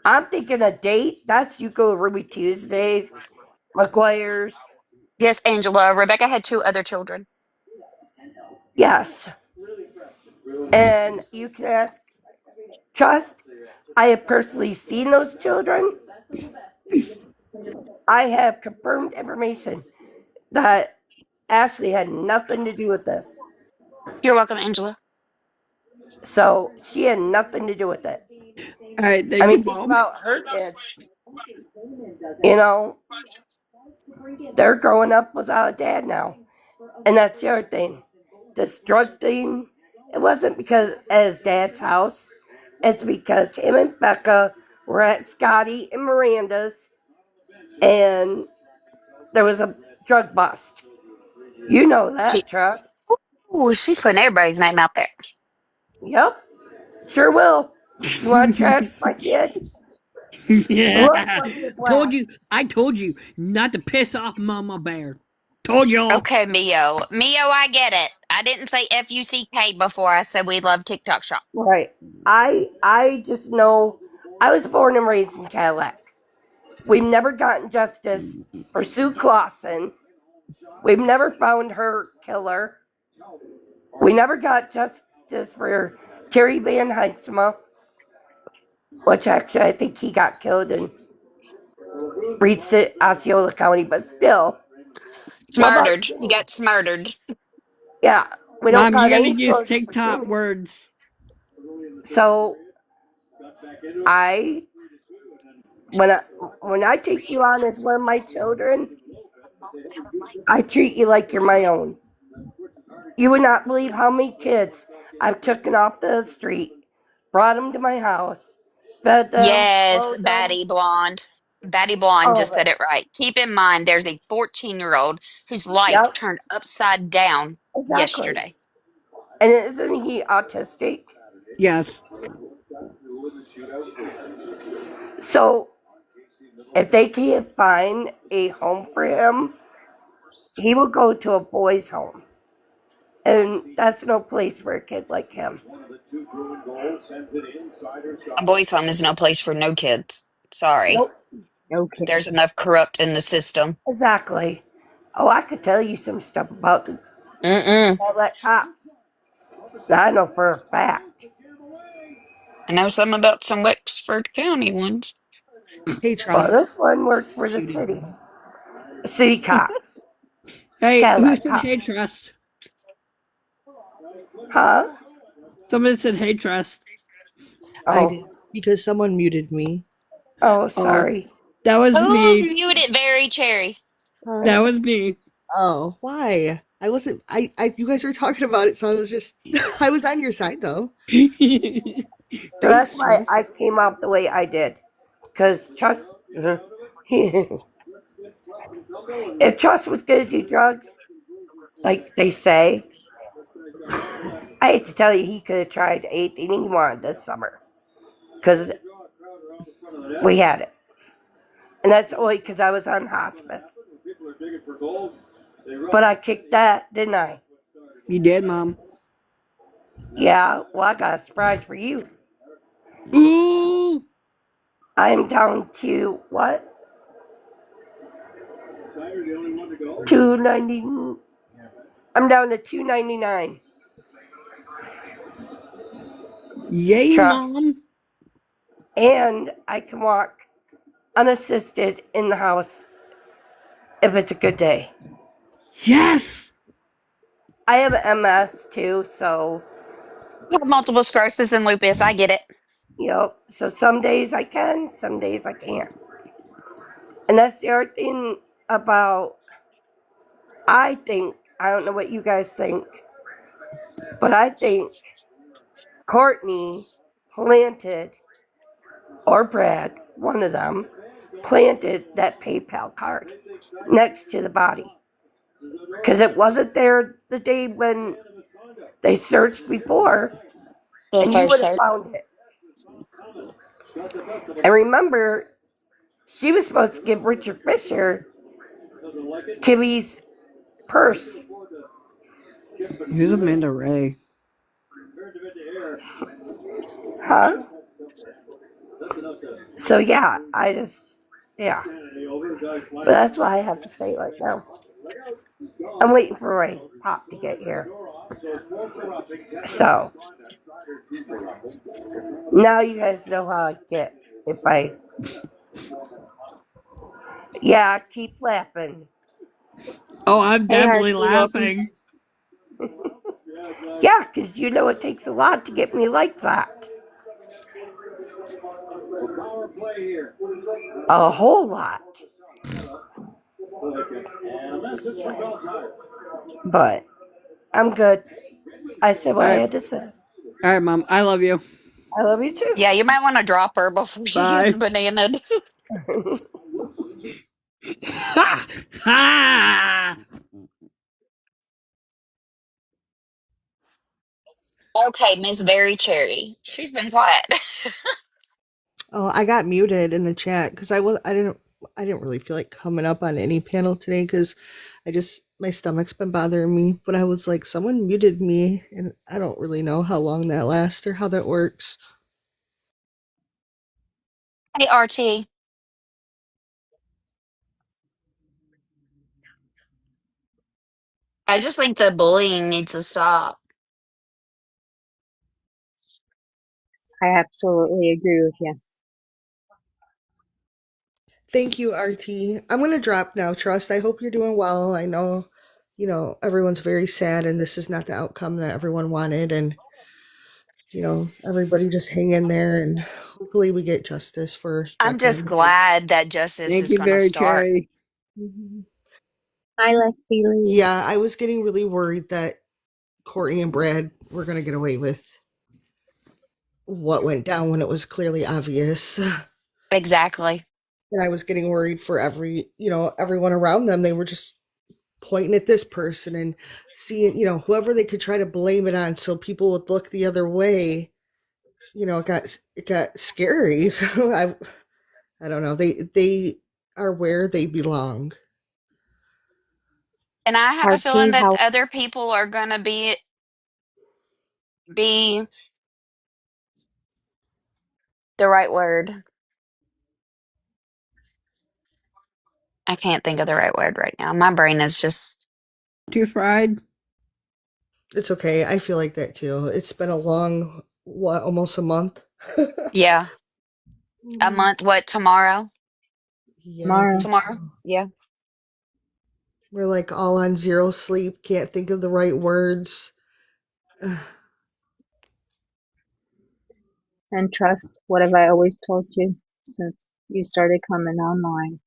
I'm thinking a date. That's you go Ruby Tuesdays, McGuire's. Yes, Angela. Rebecca had two other children. Yes, and you can ask Trust. I have personally seen those children. I have confirmed information that Ashley had nothing to do with this. You're welcome, Angela. So she had nothing to do with it. All right, I thank you, mean, think Mom. about her kids. You know, they're growing up without a dad now. And that's the other thing. This drug thing, it wasn't because at his dad's house. It's because him and Becca were at Scotty and Miranda's and there was a drug bust. You know She, that, Truck. ooh, she's putting everybody's name out there. Yep, sure will. You want to trash my kid? Looks Yeah, like you're told black. you. I told you not to piss off Mama Bear. Told y'all. Okay, Mio. Mio, I get it. I didn't say Fuck before I said we love TikTok shop. Right. I just know I was born and raised in Cadillac. We've never gotten justice for Sue Clausen. We've never found her killer. We never got justice for Terry Van Heinsma, which actually I think he got killed in Reed Osceola County, but still. Nobody Murdered. He got murdered. Yeah, we don't Mom, you got gotta any use closure for TikTok Sue. words. So I when I when I take you on as one of my children, I treat you like you're my own. You would not believe how many kids I've taken off the street, brought them to my house, fed them, Yes, clothed them, Batty Blonde. Batty Blonde all just of it. said it right. Keep in mind, there's a 14-year-old whose life Yep, turned upside down exactly. yesterday. And isn't he autistic? Yes. So if they can't find a home for him, he will go to a boys' home. And that's no place for a kid like him. A boys' home is no place for no kids. Sorry. Nope, Okay. There's enough corrupt in the system. exactly. Oh, I could tell you some stuff about the Mm-mm. Cadillac cops. That I know for a fact. I know some about some Wexford County ones. Hey, Well, Trust. this one worked for the Shooting. city cops, Hey, who Cadillac said hey cops. trust? Huh? Somebody said hey trust. I Oh, did because someone muted me. oh, Oh, sorry. that was Who me. muted Very Cherry? Huh? That was me. Oh, why? I wasn't. You guys were talking about it, so I was just. I was on your side though. So that's Thanks, why Trust. I came out the way I did. Because Trust, if Trust was going to do drugs, like they say, I hate to tell you, he could have tried anything he wanted this summer. Because we had it. And that's only because I was on hospice. But I kicked that, didn't I? You did, Mom. Yeah, well, I got a surprise for you. Ooh. I'm down to what? 290. I'm down to 299. Yay, Trust. Mom. And I can walk unassisted in the house if it's a good day. Yes. I have MS too, so You have multiple sclerosis and lupus. I get it. yep. So some days I can, some days I can't. And that's the other thing about I think I don't know what you guys think, but I think Courtney planted or Brad, one of them, planted that PayPal card next to the body. Because it wasn't there the day when they searched before. The and you first would have search. found it. And remember, she was supposed to give Richard Fisher Kimmy's purse. Who's Amanda Ray? Huh? So yeah, yeah. But that's what I have to say right now. I'm waiting for Ray Pop to get here. So now you guys know how I get if I. Yeah, keep laughing. Oh, I'm Hey, definitely Archie, welcome. laughing. Yeah, because you know it takes a lot to get me like that. A whole lot. But I'm good. I said All what I right, had to say. all right, Mom. I love you. I love you too. Yeah, you might want to drop her before she gets Bye. bananaed. Ha ha. Okay, Miss Very Cherry. She's been quiet. Oh, I got muted in the chat because I didn't really feel like coming up on any panel today because my stomach's been bothering me. But I was like, someone muted me, and I don't really know how long that lasts or how that works. Hey, RT. I just think the bullying needs to stop. I absolutely agree with you. Thank you, RT. I'm gonna drop now, Trust. I hope you're doing well. I know, everyone's very sad, and this is not the outcome that everyone wanted, and everybody just hang in there, and hopefully we get justice for I'm just Declan. glad that justice Thank is you, going to very start. cherry. Mhm. Hi, Lexi Lee. Yeah, I was getting really worried that Courtney and Brad were gonna get away with what went down when it was clearly obvious. Exactly. And I was getting worried for everyone around them. They were just pointing at this person and seeing, whoever they could try to blame it on so people would look the other way. It got scary. I don't know. They are where they belong. And I have a feeling Archie, that how other people are going to be the right word. I can't think of the right word right now. My brain is just, Too fried. It's okay. I feel like that too. It's been a long, what, almost a month? yeah, a month. What, tomorrow? Yeah, I tomorrow? think Tomorrow? Yeah. we're like all on zero sleep, can't think of the right words. And trust, what have I always told you since you started coming online?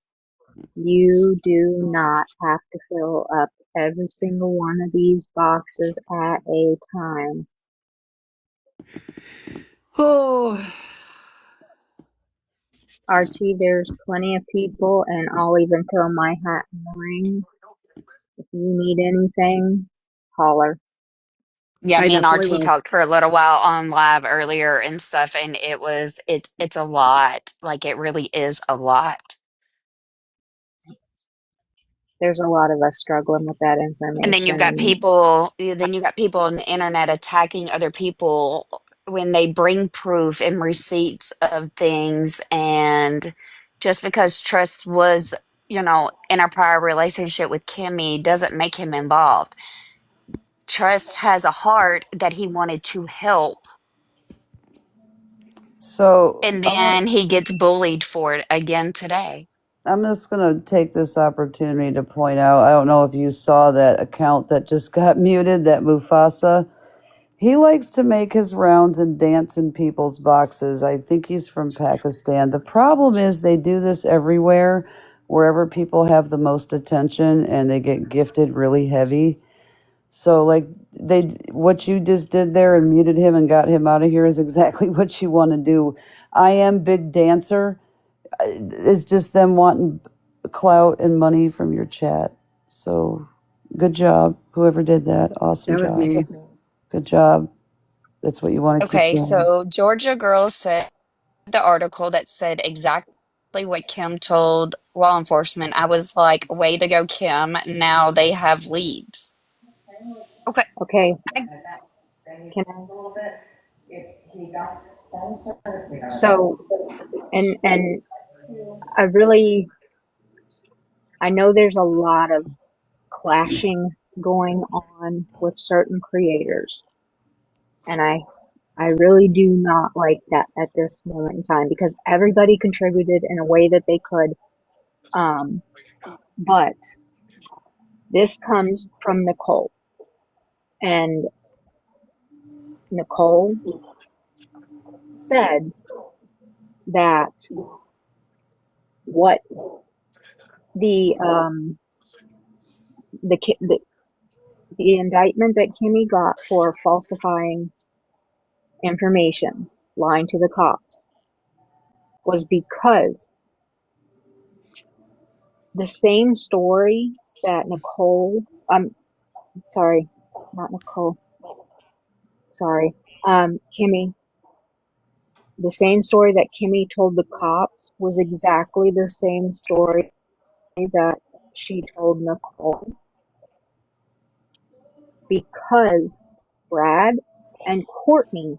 You do not have to fill up every single one of these boxes at a time. Oh, Archie, there's plenty of people, and I'll even throw my hat in the ring. If you need anything, holler. Yeah, I me and definitely RT will. talked for a little while on live earlier and stuff, and it's a lot. Like it really is a lot. There's a lot of us struggling with that And then you've information, got and people, then you got people on the internet attacking other people when they bring proof and receipts of things. And just because Trust was, in a prior relationship with Kimmy doesn't make him involved. Trust has a heart that he wanted to help, So and then he gets bullied for it again today. I'm just going to take this opportunity to point out, I don't know if you saw that account that just got muted, that Mufasa. He likes to make his rounds and dance in people's boxes. I think he's from Pakistan. The problem is they do this everywhere, wherever people have the most attention and they get gifted really heavy. So like what you just did there and muted him and got him out of here is exactly what you want to do. I am big dancer. It's just them wanting clout and money from your chat. So good job, whoever did that. Awesome That was job. me. Good job. That's what you want to keep Okay, doing. so Georgia Girl said the article that said exactly what Kim told law enforcement. I was like, way to go, Kim. Now they have leads. Okay. Okay, I, can so and I really I know there's a lot of clashing going on with certain creators, and I really do not like that at this moment in time because everybody contributed in a way that they could. Um, but this comes from Nicole, and Nicole said that what the the ki- the, the indictment that Kimmy got for falsifying information, lying to the cops, was because the same story that Nicole, sorry, not Nicole, sorry, Kimmy, the same story that Kimmy told the cops was exactly the same story that she told Nicole because Brad and Courtney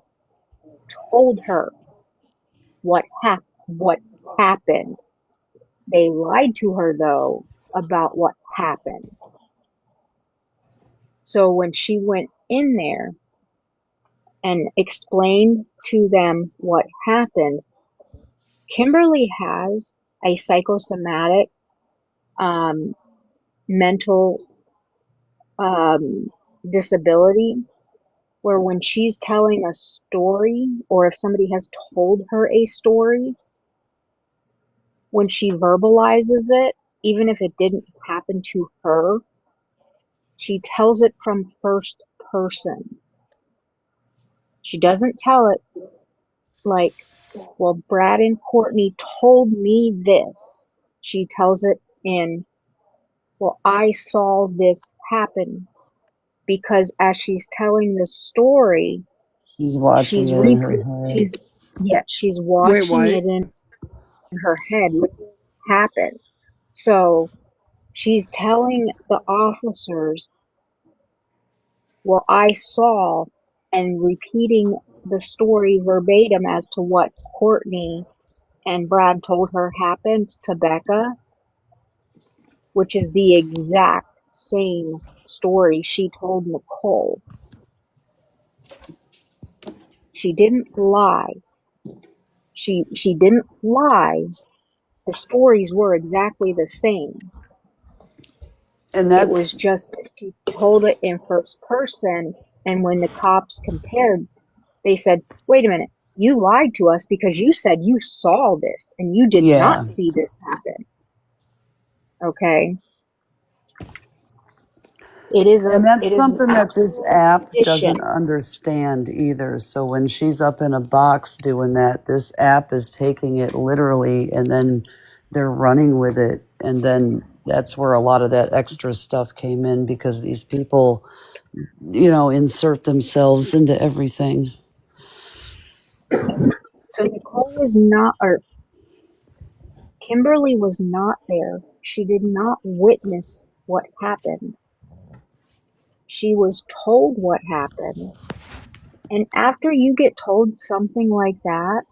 told her what happened. They lied to her though about what happened. So when she went in there and explained to them what happened, Kimberly has a psychosomatic um, mental um, disability where when she's telling a story or if somebody has told her a story, when she verbalizes it, even if it didn't happen to her, she tells it from first person. She doesn't tell it like, well, Brad and Courtney told me this. She tells it in, well, I saw this happen because as she's telling the story, She's watching she's it in her repro- head. she's yeah, she's Wait, watching what? it in her head what happened. So she's telling the officers, well, I saw, and repeating the story verbatim as to what Courtney and Brad told her happened to Becca, which is the exact same story she told Nicole. She didn't lie. She didn't lie. The stories were exactly the same. And It was that's, just she told it in first person, and when the cops compared, they said, "Wait a minute, you lied to us because you said you saw this and you did yeah. not see this happen." Okay, And that's it is an something that this absolute app doesn't addition. understand either. So when she's up in a box doing that, this app is taking it literally and then they're running with it. And then that's where a lot of that extra stuff came in because these people, insert themselves into everything. So Nicole was not, or Kimberly was not there. She did not witness what happened. She was told what happened. And after you get told something like that,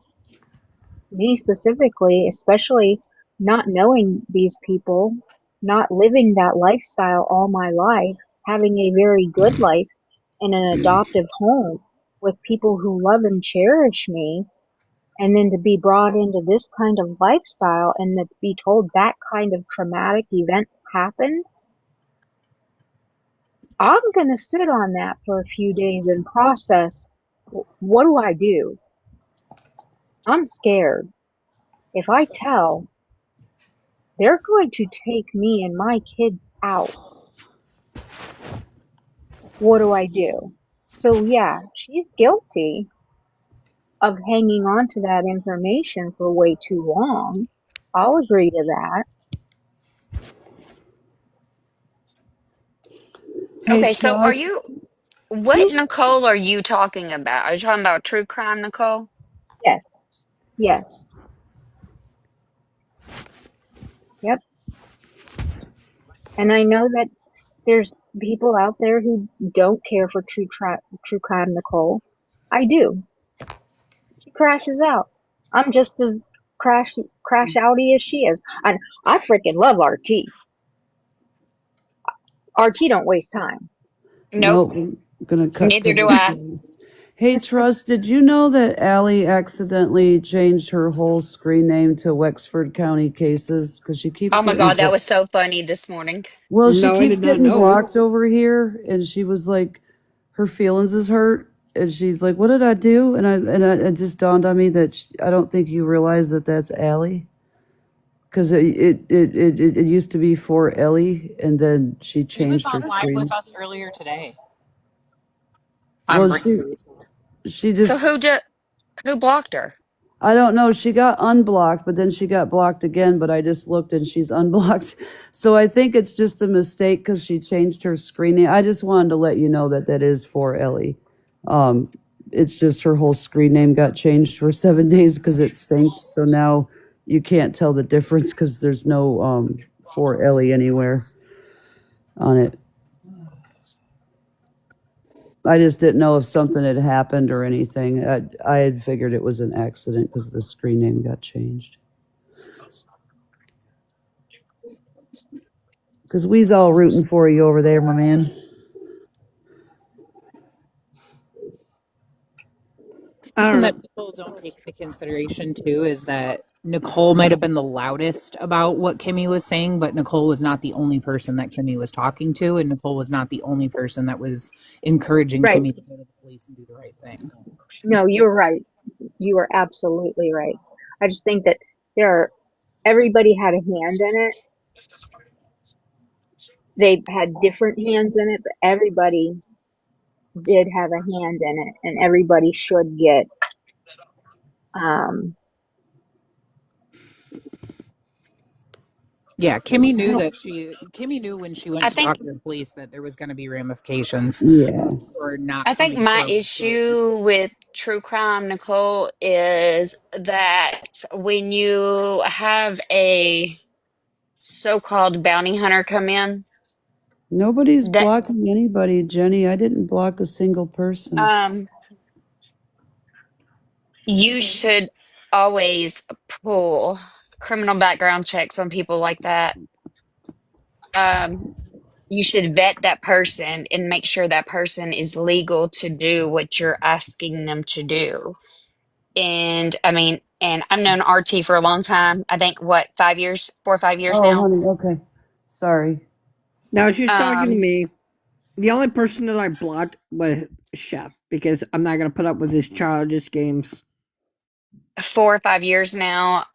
me specifically, especially not knowing these people, not living that lifestyle all my life, having a very good life in an adoptive home with people who love and cherish me, and then to be brought into this kind of lifestyle and to be told that kind of traumatic event happened, I'm going to sit on that for a few days and process, what do I do? I'm scared. If I tell, they're going to take me and my kids out. What do I do? So yeah, she's guilty of hanging on to that information for way too long. I'll agree to that. Hey, okay, so are Chuck. you? What Nicole are you talking about? Are you talking about true crime, Nicole? Yes. Yes. Yep. And I know that there's people out there who don't care for true crime Nicole. I do. She crashes out. I'm just as crash outy as she is. And I freaking love RT. RT don't waste time. Nope. Nope. I'm gonna cut to Neither do the I. chase. Hey, Trust, did you know that Allie accidentally changed her whole screen name to Wexford County Cases? Because she keeps Oh my getting God, that was so funny this morning. well, she No, I keeps did not getting know. blocked over here, and she was like, her feelings is hurt, and she's like, "What did I do?" And it just dawned on me that I don't think you realize that that's Allie, because it used to be for Ellie, and then she He was changed her on live with screen. us earlier today on Well, Breaking News. she So just who blocked her? I don't know. She got unblocked, but then she got blocked again. But I just looked and she's unblocked. So I think it's just a mistake because she changed her screen name. I just wanted to let you know that that is for Ellie. Um, it's just her whole screen name got changed for 7 days because it's synced. So now you can't tell the difference because there's no for Ellie anywhere on it. I just didn't know if something had happened or anything. I had figured it was an accident because the screen name got changed. Because we's all rooting for you over there, my man. I Something don't know. that people don't take into consideration too is that Nicole might have been the loudest about what Kimmy was saying, but Nicole was not the only person that Kimmy was talking to, and Nicole was not the only person that was encouraging Right. Kimmy to go to the police and do the right thing. No, you're right. You are absolutely right. I just think that there are, everybody had a hand in it. They had different hands in it, but everybody did have a hand in it, and everybody should get, um, Yeah, Kimmy I knew don't, that Kimmy knew when she went I to talk think to the police that there was going to be ramifications Yeah. for not I think coming my forward. So issue with true crime, Nicole, is that when you have a so-called bounty hunter come in, Nobody's that blocking anybody, Jenny. I didn't block a single person. um you should always pull criminal background checks on people like that. Um, you should vet that person and make sure that person is legal to do what you're asking them to do. And I mean, and I've known RT for a long time. I think what, 5 years, 4 or 5 years Oh, now. honey, okay. Sorry. Now she's talking to Um, me. The only person that I blocked was Chef because I'm not gonna put up with his childish games. 4 or 5 years now.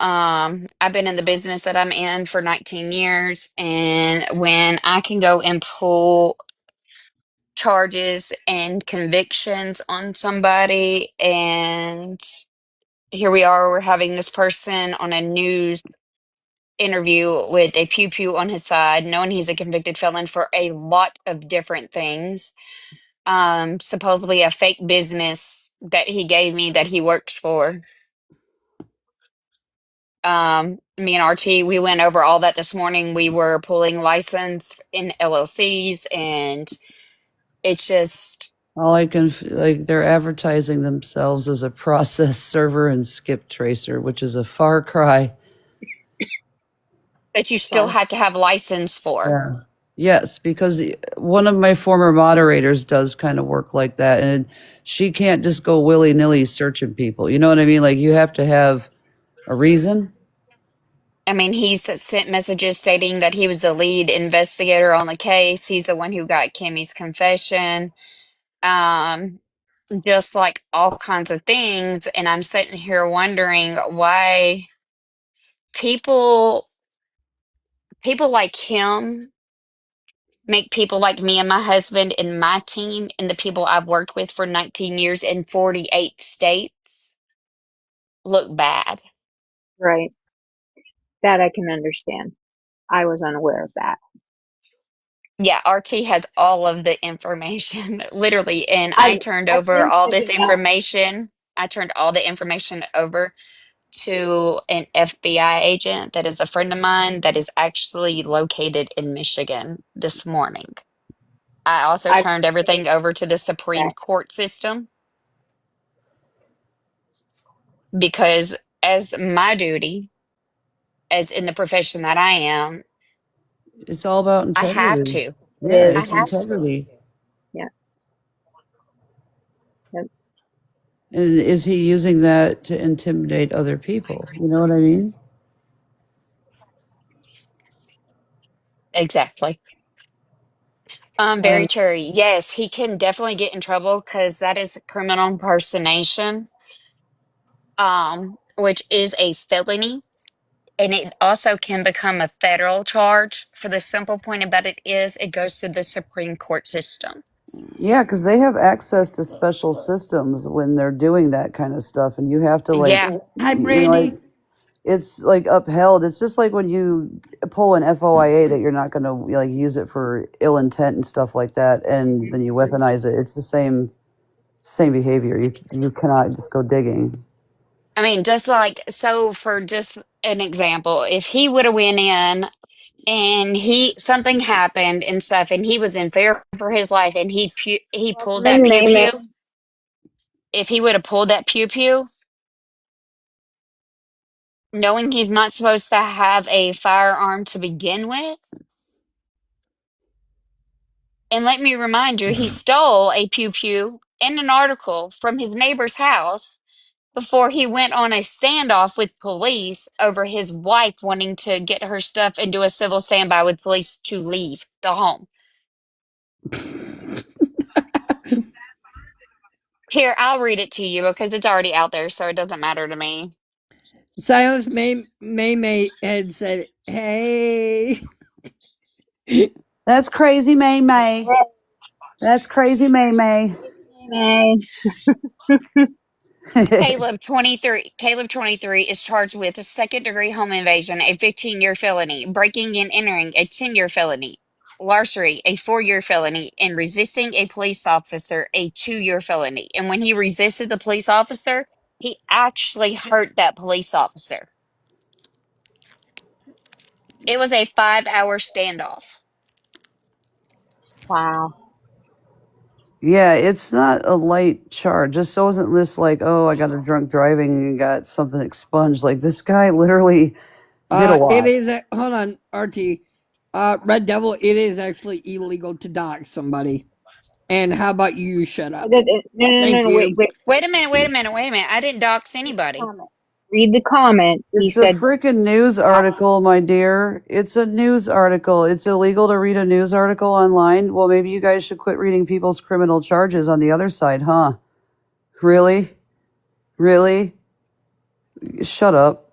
I've been in the business that I'm in for 19 years, and when I can go and pull charges and convictions on somebody, and here we are, we're having this person on a news interview with a pew pew on his side, knowing he's a convicted felon for a lot of different things. Supposedly a fake business that he gave me that he works for. Me and RT, we went over all that this morning. We were pulling license in LLCs, and it's just All I can, like, they're advertising themselves as a process server and skip tracer, which is a far cry. that you still so, have to have license for. Yeah. Yes, because one of my former moderators does kind of work like that. And she can't just go willy nilly searching people. You know what I mean? Like, you have to have a reason. I mean, he's sent messages stating that he was the lead investigator on the case. He's the one who got Kimmy's confession. Um, just like all kinds of things. And I'm sitting here wondering why people people like him make people like me and my husband and my team and the people I've worked with for 19 years in 48 states look bad. right. That I can understand. I was unaware of that. Yeah, RT has all of the information, literally, and I I turned I over think all that this he knows. information. I turned all the information over to an FBI agent that is a friend of mine that is actually located in Michigan this morning. I also I turned everything over to the Supreme that Court system because, as my duty, as in the profession that I am, It's all about I have integrity. to. it Yeah, I it's is. have to. integrity. Yeah. Yep. And is he using that to intimidate other people? You know what I mean? Exactly. Very Um, true. Yes, he can definitely get in trouble because that is criminal impersonation, which is a felony. And it also can become a federal charge for the simple point about it is it goes through the Supreme Court system. yeah, because they have access to special systems when they're doing that kind of stuff, and you have to like, Yeah. Hi, you know, Brandy. it's like upheld. It's just like when you pull an FOIA that you're not going to like use it for ill intent and stuff like that, and then you weaponize it. It's the same behavior. You cannot just go digging. I mean, just like so for just an example, if he would have went in and he something happened and stuff and he was in fear for his life and he pulled that Welcome, pew May May. pew, if he would have pulled that pew pew, knowing he's not supposed to have a firearm to begin with. And let me remind you, he stole a pew pew in an article from his neighbor's house before he went on a standoff with police over his wife wanting to get her stuff and do a civil standby with police to leave the home. Here, I'll read it to you because it's already out there, so it doesn't matter to me. Silence May had said, "Hey." That's crazy, May May. That's crazy, May May. May Caleb 23 is charged with a second-degree home invasion, a 15-year felony, breaking and entering, a 10-year felony, larceny, a 4-year felony, and resisting a police officer, a 2-year felony. And when he resisted the police officer, he actually hurt that police officer. It was a 5-hour standoff. wow. Yeah, it's not a light charge. This wasn't this like, oh, I got a drunk driving and got something expunged. Like this guy literally did a It lot. is hold on, RT. Red Devil. It is actually illegal to dox somebody. And how about you shut up? No, no, no, Thank no, wait, you. wait. Wait a minute, wait a minute, wait a minute. I didn't dox Read the anybody. comment. Read the comment. He It's a said, freaking news "Doc, article, my dear. It's a news article. It's illegal to read a news article online. Well, maybe you guys should quit reading people's criminal charges on the other side, huh? Really? Really? Shut up.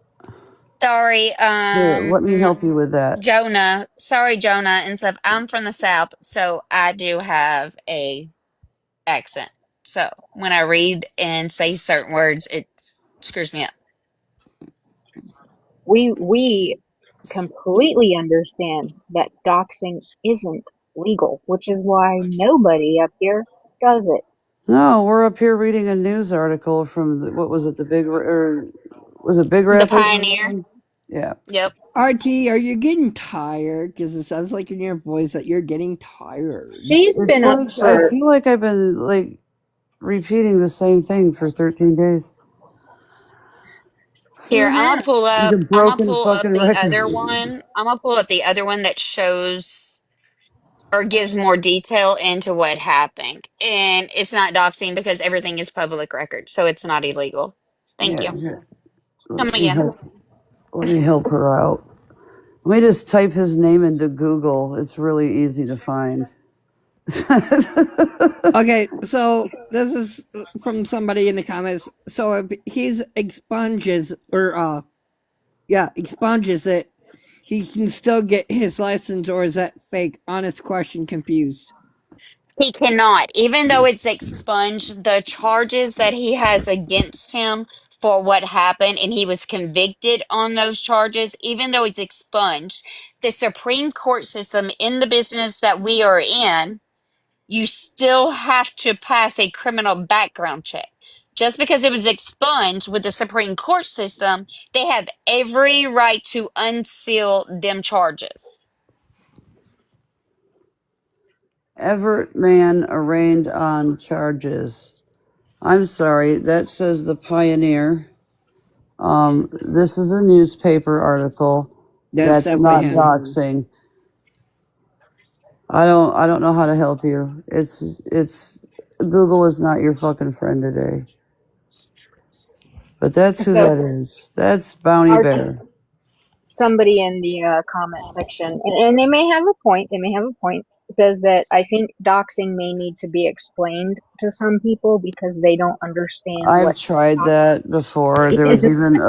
Sorry, Here, let me help you with that. Jonah. Sorry, Jonah and stuff. I'm from the South, so I do have a accent. So when I read and say certain words, it screws me up. we completely understand that doxing isn't legal, which is why nobody up here does it." No, we're up here reading a news article from what was it, the big or was it Big The Rapids or Pioneer. something? Yeah. Yep. RT, are you getting tired? Because it sounds like in your voice that you're getting tired. She's It's been up like I for feel like I've been like repeating the same thing for 13 days. Here, you have. Like a I'm gonna broken pull up fucking the record. other one. I'm gonna pull up the other one that shows or gives more detail into what happened. And it's not doxing because everything is public record, so it's not illegal. Thank Yeah, you. here. Come Let me again. help. Let me help her out. Let me just type his name into Google. It's really easy to find. Okay, so this is from somebody in the comments. So if he's expunges or expunges it, he can still get his license, or is that fake? Honest question, confused. He cannot, even though it's expunged, the charges that he has against him for what happened and he was convicted on those charges, even though he's expunged, the Supreme Court system in the business that we are in, you still have to pass a criminal background check. Just because it was expunged with the Supreme Court system, they have every right to unseal them charges. Everett man arraigned on charges. I'm sorry, that says the Pioneer. This is a newspaper article. That's That's definitely not him. doxing. I don't know how to help you. It's Google is not your fucking friend today. But that's who So that is. That's Bounty Arch, Bear. somebody in the comment section, and they may have a point. They may have a point. Says that I think doxing may need to be explained to some people because they don't understand I've what tried that before. There was doxing is. even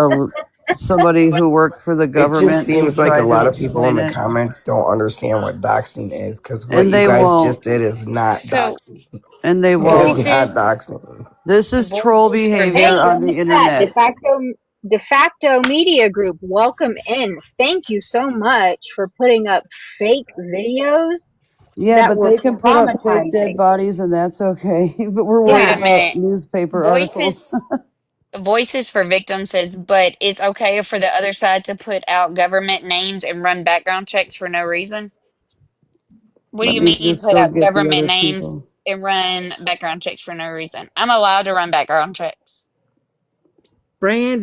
somebody who worked for the It just government who seems like a tried to lot of people in explain the it, comments don't understand what doxing is, because what and you they guys just won't. did is not So, doxing. And they It is won't. not voices, doxing. This is troll voices for behavior Hey, on look the victims. at that internet. de facto media group. Welcome in. Thank you so much for putting up fake videos Yeah, that but were they can put up fake dead traumatizing. bodies, and that's okay. But we're worried Wait a Yeah, about minute. newspaper articles. Voices Voices for Victims says, but it's okay for the other side to put out government names and run background checks for no reason. What do Let you me mean just put go out get the government other names people. and run background checks for no reason? I'm allowed to run background checks.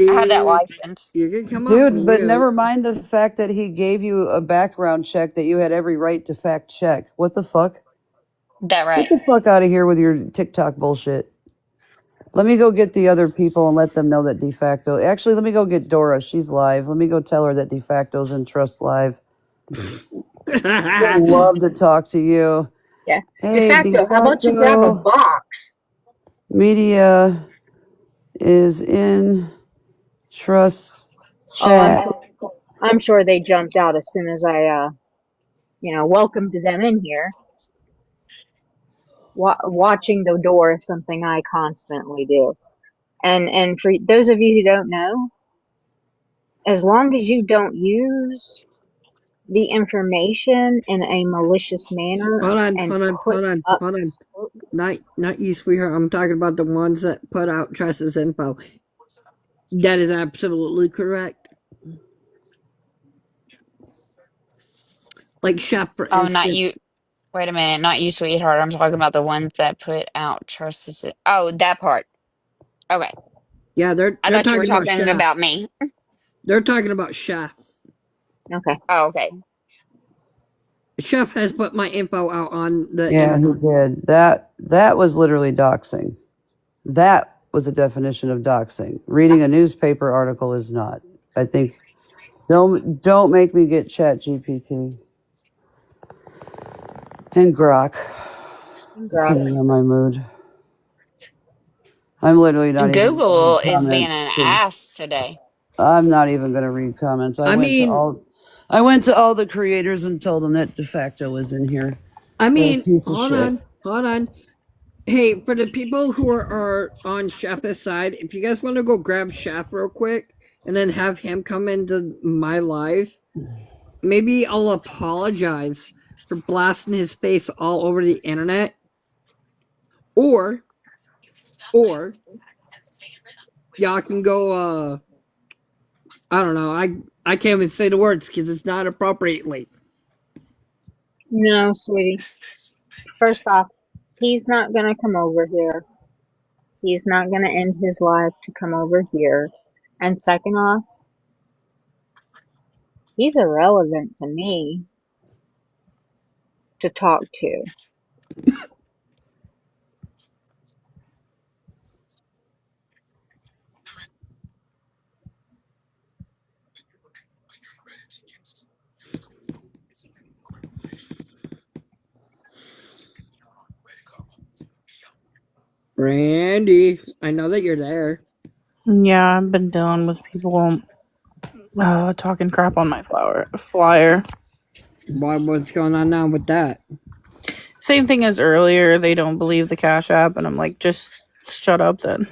I have that Brandy, license. you can come off Dude, but mute. never mind the fact that he gave you a background check that you had every right to fact check. What the fuck? That Get right. the fuck out of here with your TikTok bullshit. Let me go get the other people and let them know that de facto. Actually, let me go get Dora. She's live. Let me go tell her that de facto's in Trust Live. Would love to talk to you. yeah. De Hey, de facto, how about you grab a facto box? media is in Trust Oh, chat. I'm sure they jumped out as soon as I welcomed them in here. Watching the door is something I constantly do. And for those of you who don't know, as long as you don't use the information in a malicious manner hold on, and hold on, put hold on, up, hold on. Not you, sweetheart. I'm talking about the ones that put out Tress's info. That is absolutely correct. Like Chef, for Oh, not you. instance. Wait a minute. Not you, sweetheart. I'm talking about the ones that put out trust. Oh, that part. Okay. Yeah, they're I they're thought you were talking about talking Chef. about me. They're talking about Chef. okay. Oh, okay. Chef has put my info out on the Yeah, he internet. did. That was literally doxing. That was a definition of doxing. Reading a newspaper article is not. I think don't make me get Chat GPT and Grok, Grok. depending on my mood. I'm literally not even going to read Google is being comments an because ass today. I'm not even going to read comments. I mean, I went to all the creators and told them that de facto was in here. What a piece of hold shit. on, hold on. Hey, for the people who are on Chef's side, if you guys want to go grab Chef real quick and then have him come into my live, maybe I'll apologize for blasting his face all over the internet. Or, or y'all can go. I don't know. I can't even say the words because it's not appropriately. No, sweetie. First off, he's not gonna come over here. He's not gonna end his life to come over here. And second off, he's irrelevant to me to talk to. Randy, I know that you're there. Yeah, I've been dealing with people talking crap on my flyer. What's going on now with that? Same thing as earlier. They don't believe the Cash App, and I'm like, just shut up then.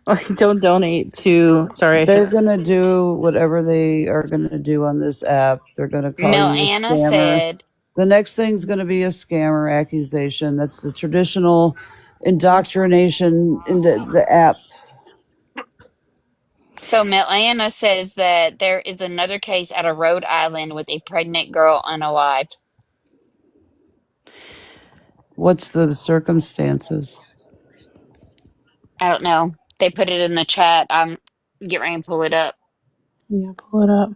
Like, don't donate to. Sorry, I They're should. gonna do whatever they are gonna do on this app. They're gonna call Mel you a Anna scammer. said, The next thing's gonna be a scammer accusation. That's the traditional indoctrination into the app. so Mel Anna says that there is another case out of Rhode Island with a pregnant girl unalived. What's the circumstances? I don't know. They put it in the chat. I'm get ready to pull it up. Yeah, pull it up.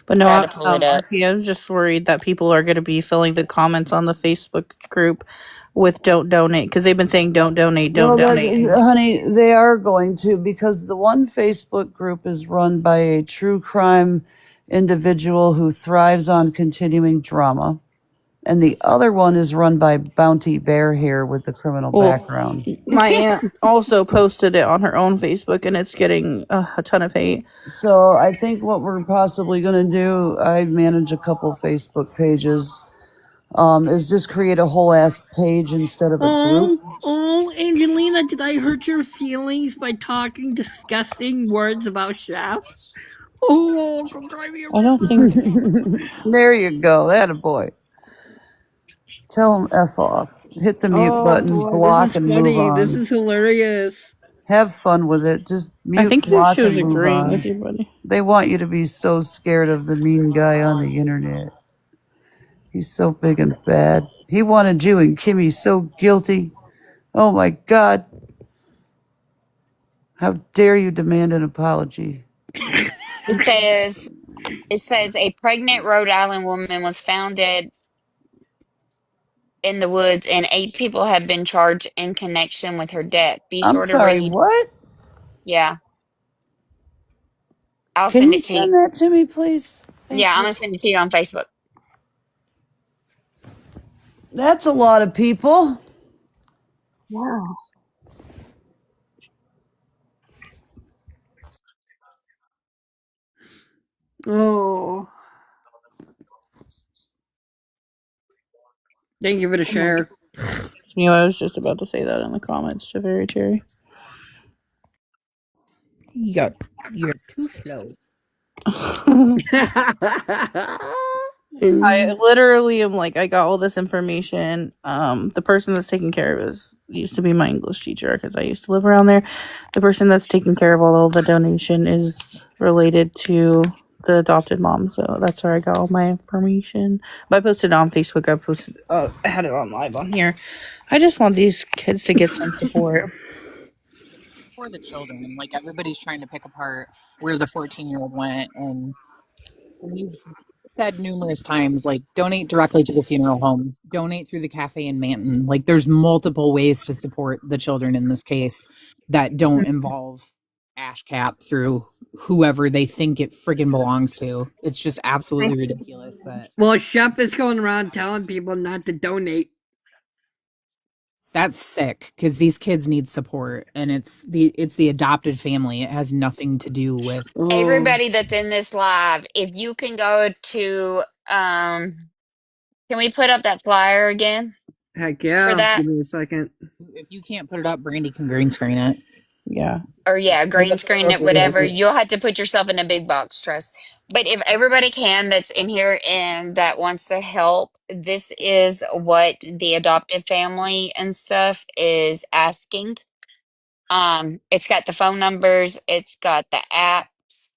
But no, Try to pull it up. Marcy, I was just worried that people are going to be filling the comments on the Facebook group with "don't donate" because they've been saying "don't donate, don't Well, donate." honey, they are going to, because the one Facebook group is run by a true crime individual who thrives on continuing drama, and the other one is run by Bounty Bear here with the criminal Well, background. my aunt also posted it on her own Facebook, and it's getting a ton of hate. So I think what we're possibly going to do, I manage a couple Facebook pages, is just create a whole ass page instead of a group. Oh, Angelina, did I hurt your feelings by talking disgusting words about Chef? Oh, go drive me I don't around. think. There you go. That a boy. Tell him F off. Hit the mute Oh button, boy, this block, is and move funny. This on. is hilarious. Have fun with it. Just I mute, think block, she was and move agreeing with on. you, buddy. They want you to be so scared of the mean guy on the internet. He's so big and bad. He wanted you and Kimmy so guilty. Oh my God. How dare you demand an apology? It says a pregnant Rhode Island woman was found dead in the woods, and 8 people have been charged in connection with her death. Be I'm sure to sorry, read. what? Yeah, I'll Can send you it to you. send that to me, please? Yeah, Thank I'm you. gonna send it to you on Facebook. That's a lot of people. Wow. Oh, thank you for the Oh my share. goodness me! I was just about to say that in the comments to Very Cherry. You're too slow. I literally am like, I got all this information. The person that's taking care of it used to be my English teacher because I used to live around there. The person that's taking care of all the donation is related to the adopted mom, so that's where I got all my information. But I posted it on Facebook. I had it on live on here. I just want these kids to get some support. For the children. Like everybody's trying to pick apart where the 14-year-old went, and we've said numerous times, like, donate directly to the funeral home, donate through the cafe in Manton. Like, there's multiple ways to support the children in this case that don't involve ASHCAP through whoever they think it friggin' belongs to. It's just absolutely ridiculous that Well, Chef is going around telling people not to donate. that's sick because these kids need support, and it's the adopted family. It has nothing to do with Oh, Everybody that's in this live, if you can go to can we put up that flyer again heck for yeah. that? Give me a second. if you can't put it up, Brandy can green screen it. Yeah. Or yeah, green screen it, Posted whatever. it. You'll have to put yourself in a big box, trust. But if everybody can that's in here and that wants to help, this is what the adoptive family and stuff is asking. It's got the phone numbers, it's got the apps.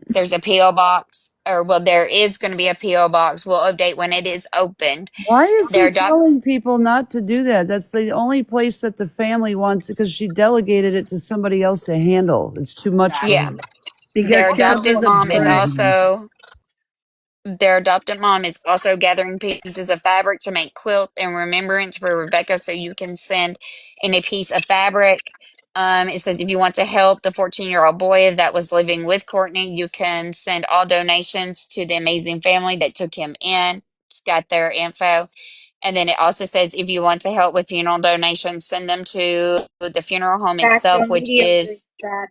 There's a PO box, or well, there is going to be a PO box. We'll update when it is opened. Why is Their he adopt, telling people not to do that? That's the only place that the family wants because she delegated it to somebody else to handle. It's too much for yeah, her. Because their Chef adopted is She's mom is upset. delegating. also gathering pieces of fabric to make quilt in remembrance for Rebecca. So you can send in a piece of fabric. It says if you want to help the 14-year-old boy that was living with Courtney, you can send all donations to the amazing family that took him in. It's got their info. And then it also says if you want to help with funeral donations, send them to the funeral home Facto itself, which media is feedback.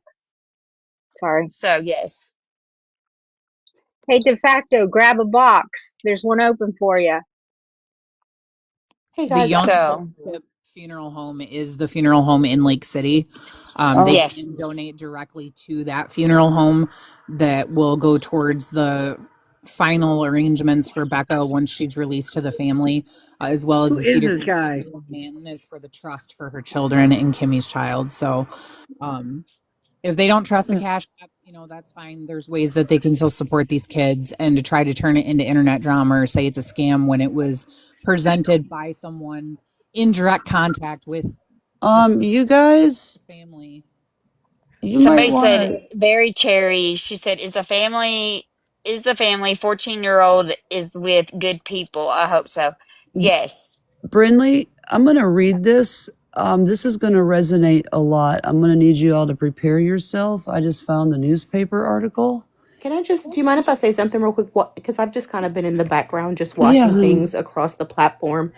Sorry. so yes. Hey, de facto, grab a box. There's one open for you. Hey The guys, young So adult funeral home is the funeral home in Lake City. They Um, Yes. can donate directly to that funeral home that will go towards the final arrangements for Becca once she's released to the family, as well as Who the is Cedar this Creek guy? Manton is for the trust for her children and Kimmy's child. So, um, if they don't trust the cash app, that's fine. There's ways that they can still support these kids, and to try to turn it into internet drama or say it's a scam when it was presented by someone in direct contact with the you guys, family. you might Somebody want said, to. very cherry. She said, it's a family. Is the family 14-year-old is with good people? I hope so. Yes. Brinley, I'm going to read this. This is going to resonate a lot. I'm going to need you all to prepare yourself. I just found the newspaper article. Can I just, do you mind if I say something real quick? What, because I've just kind of been in the background just Yeah, watching honey. things across the platform.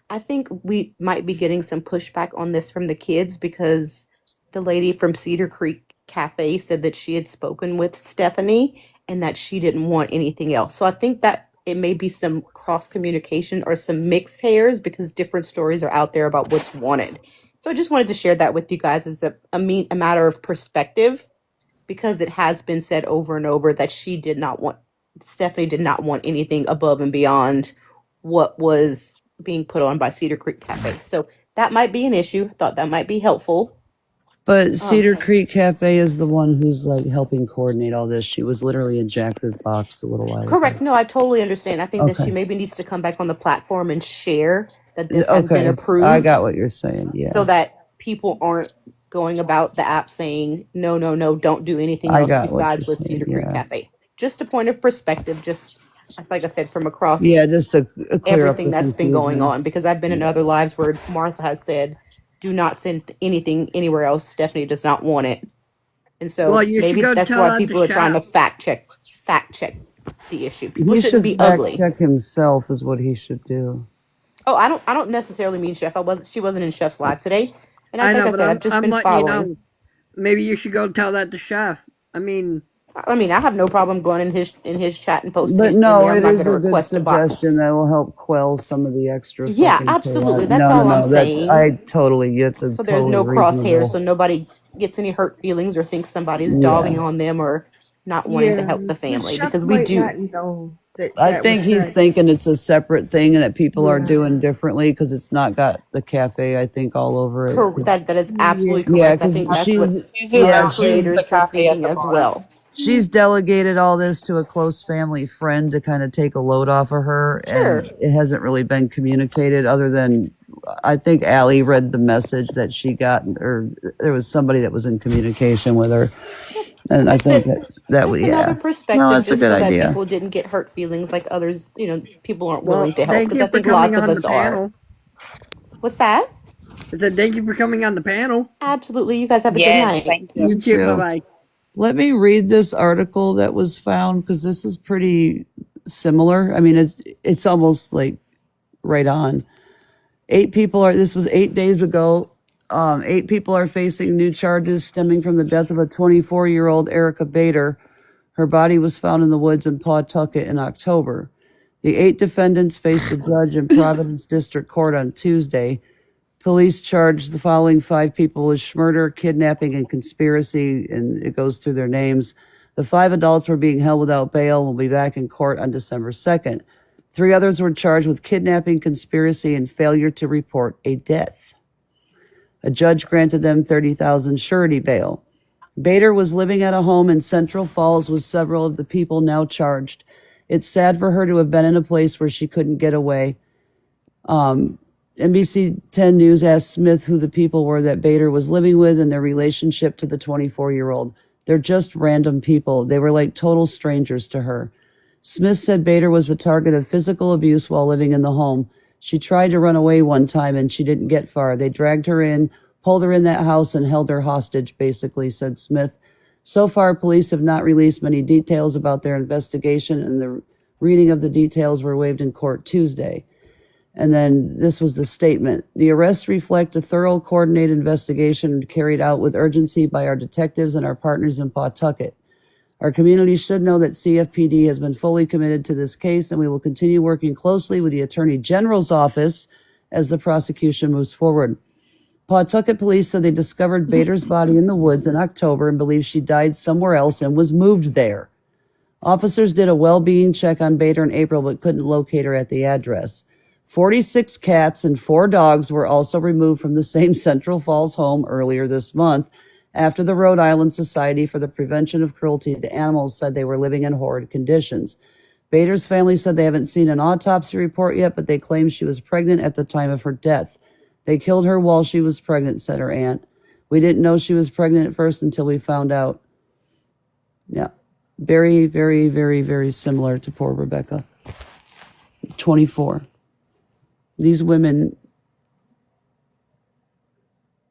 I think we might be getting some pushback on this from the kids because the lady from Cedar Creek Cafe said that she had spoken with Stephanie and that she didn't want anything else. So I think that it may be some cross communication or some mixed hairs because different stories are out there about what's wanted. So I just wanted to share that with you guys as a matter of perspective because it has been said over and over that Stephanie did not want anything above and beyond what was being put on by Cedar Creek Cafe. So that might be an issue. Thought that might be helpful. But Um, Cedar Creek Cafe is the one who's like helping coordinate all this. She was literally in Jack's box a little while ago. Correct. No, I totally understand. I think that she Okay. maybe needs to come back on the platform and share that this has been Okay. I approved got what you're saying. so Yeah. that people aren't going about the app saying, no, no, no, don't do anything I else got what you're besides with saying. Cedar Creek Yeah. Cafe. Just a point of perspective, just like I said, from across Yeah. Just to clear up everything the that's been going confusion. on because I've been in Yeah. other lives where Martha has said, do not send anything anywhere else. Stephanie does not want it. And Well, so you should maybe go that's tell why that to people are trying to Chef. fact check the issue. People He shouldn't should be fact ugly. check himself, is what he should do. Oh, I don't necessarily mean Chef. She wasn't in Chef's live today. And I like know, I but said, I've just I'm been letting you following. know. Maybe you should go tell that to Chef. I mean, I mean, I have no problem going in his chat and posting But it in no, there. I'm it not going is to a good request a bot. suggestion that will help quell some of the extra Yeah, fucking chaos. absolutely. That's No, no, all I'm no. That's saying. I totally. It's a So there's totally no crosshairs, so reasonable. nobody gets any hurt feelings or thinks somebody's dogging Yeah. on them or not wanting to Yeah, help the the family chef because we might do. not know that I that was think he's said. thinking it's a separate thing and that people are Yeah, doing differently because it's not got the cafe, I think, all over it. That is yeah. absolutely Yeah, correct. I because think that's what She's some of yeah, the either includes the creators were cafe at thinking the as bottom. well. she's delegated all this to a close family friend to kind of take a load off of her, and Sure. it hasn't really been communicated other than I think Allie read the message that she got, or there was somebody that was in communication with her, and I Like I think said, that would, just another yeah. No, perspective, that's a just good so that idea. people didn't get hurt feelings like others, people aren't well, willing to help thank because I you for think coming lots of on the us are. panel. What's that? I said thank you for coming on the panel. Absolutely. You guys have a good Yes. night. Thank you. You You too. Bye too. bye. Let me read this article that was found because this is pretty similar. I mean, it's almost like right on. This was 8 days ago. 8 people are facing new charges stemming from the death of a 24-year-old Erica Bader. Her body was found in the woods in Pawtucket in October. The 8 defendants faced a judge in Providence District Court on Tuesday. Police charged the following 5 people with murder, kidnapping, and conspiracy, and it goes through their names. The 5 adults were being held without bail and will be back in court on December 2nd. 3 others were charged with kidnapping, conspiracy, and failure to report a death. A judge granted them $30,000 surety bail. Bader was living at a home in Central Falls with several of the people now charged. It's sad for her to have been in a place where she couldn't get away. NBC 10 News asked Smith who the people were that Bader was living with and their relationship to the 24-year-old. They're just random people. They were like total strangers to her. Smith said Bader was the target of physical abuse while living in the home. She tried to run away one time and she didn't get far. They dragged her in, pulled her in that house, and held her hostage, basically, said Smith. So far, police have not released many details about their investigation, and the reading of the details were waived in court Tuesday. And then this was the statement. The arrests reflect a thorough, coordinated investigation carried out with urgency by our detectives and our partners in Pawtucket. Our community should know that CFPD has been fully committed to this case, and we will continue working closely with the Attorney General's office as the prosecution moves forward. Pawtucket police said they discovered Bader's body in the woods in October and believe she died somewhere else and was moved there. Officers did a well-being check on Bader in April but couldn't locate her at the address. 46 cats and 4 dogs were also removed from the same Central Falls home earlier this month after the Rhode Island Society for the Prevention of Cruelty to Animals said they were living in horrid conditions. Bader's family said they haven't seen an autopsy report yet, but they claim she was pregnant at the time of her death. They killed her while she was pregnant, said her aunt. We didn't know she was pregnant at first until we found out. Yeah. Very, very, very, very similar to poor Rebecca. 24. These women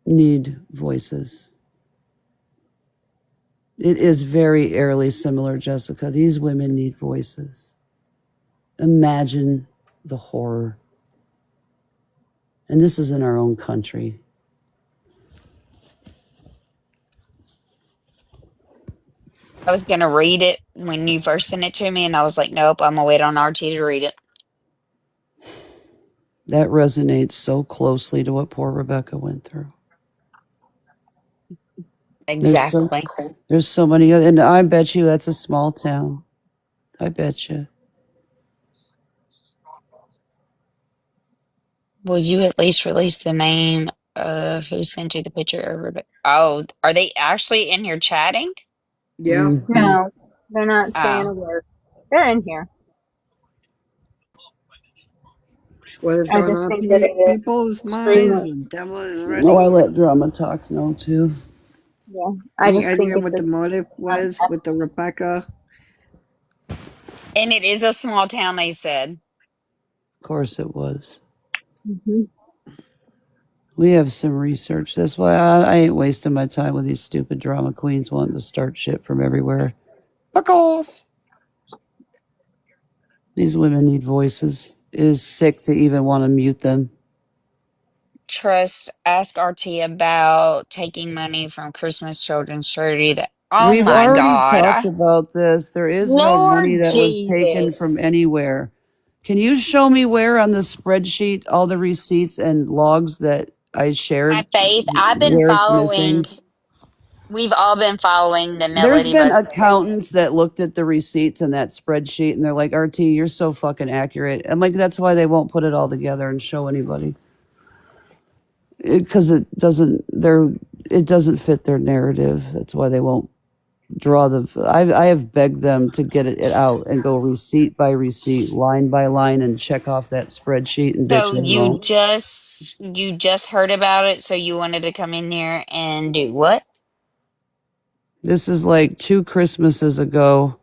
need voices. It is very eerily similar, Jessica. These women need voices. Imagine the horror. And this is in our own country. I was going to read it when you first sent it to me, and I was like, nope, I'm going to wait on RT to read it. That resonates so closely to what poor Rebecca went through. Exactly. There's so many other, and I bet you that's a small town. I bet you. Will you at least release the name of who sent you the picture of Rebecca? Oh, are they actually in here chatting? Yeah. No, they're not saying Oh, a word. They're in here. What is I going just on think that it is people's minds? extremely, The devil is Oh, I ready. let Drama talk now too. yeah. I Any just think idea it's what the motive was with the Rebecca? and it is a small town, they said. Of course it was. Mhm. We have some research. That's why I ain't wasting my time with these stupid drama queens wanting to start shit from everywhere. Fuck off. These women need voices. It is sick to even want to mute them. Trust, ask RT about taking money from Christmas children's charity. That, oh We've my already God. talked about this. There is no money Lord that was taken from Jesus. anywhere. Can you show me where on the spreadsheet all the receipts and logs that I My shared faith, I've been where it's following, missing? we've all been following the There's Melody been Bus. accountants that looked at the receipts in that spreadsheet and they're like, RT, you're so fucking accurate. I'm like, that's why they won't put it all together and show anybody. Because it doesn't fit their narrative. That's why they won't draw the. I have begged them to get it out and go receipt by receipt, line by line, and check off that spreadsheet, and bitch, So they you won't. just heard about it, so you wanted to come in here and do what? This is like 2 Christmases ago.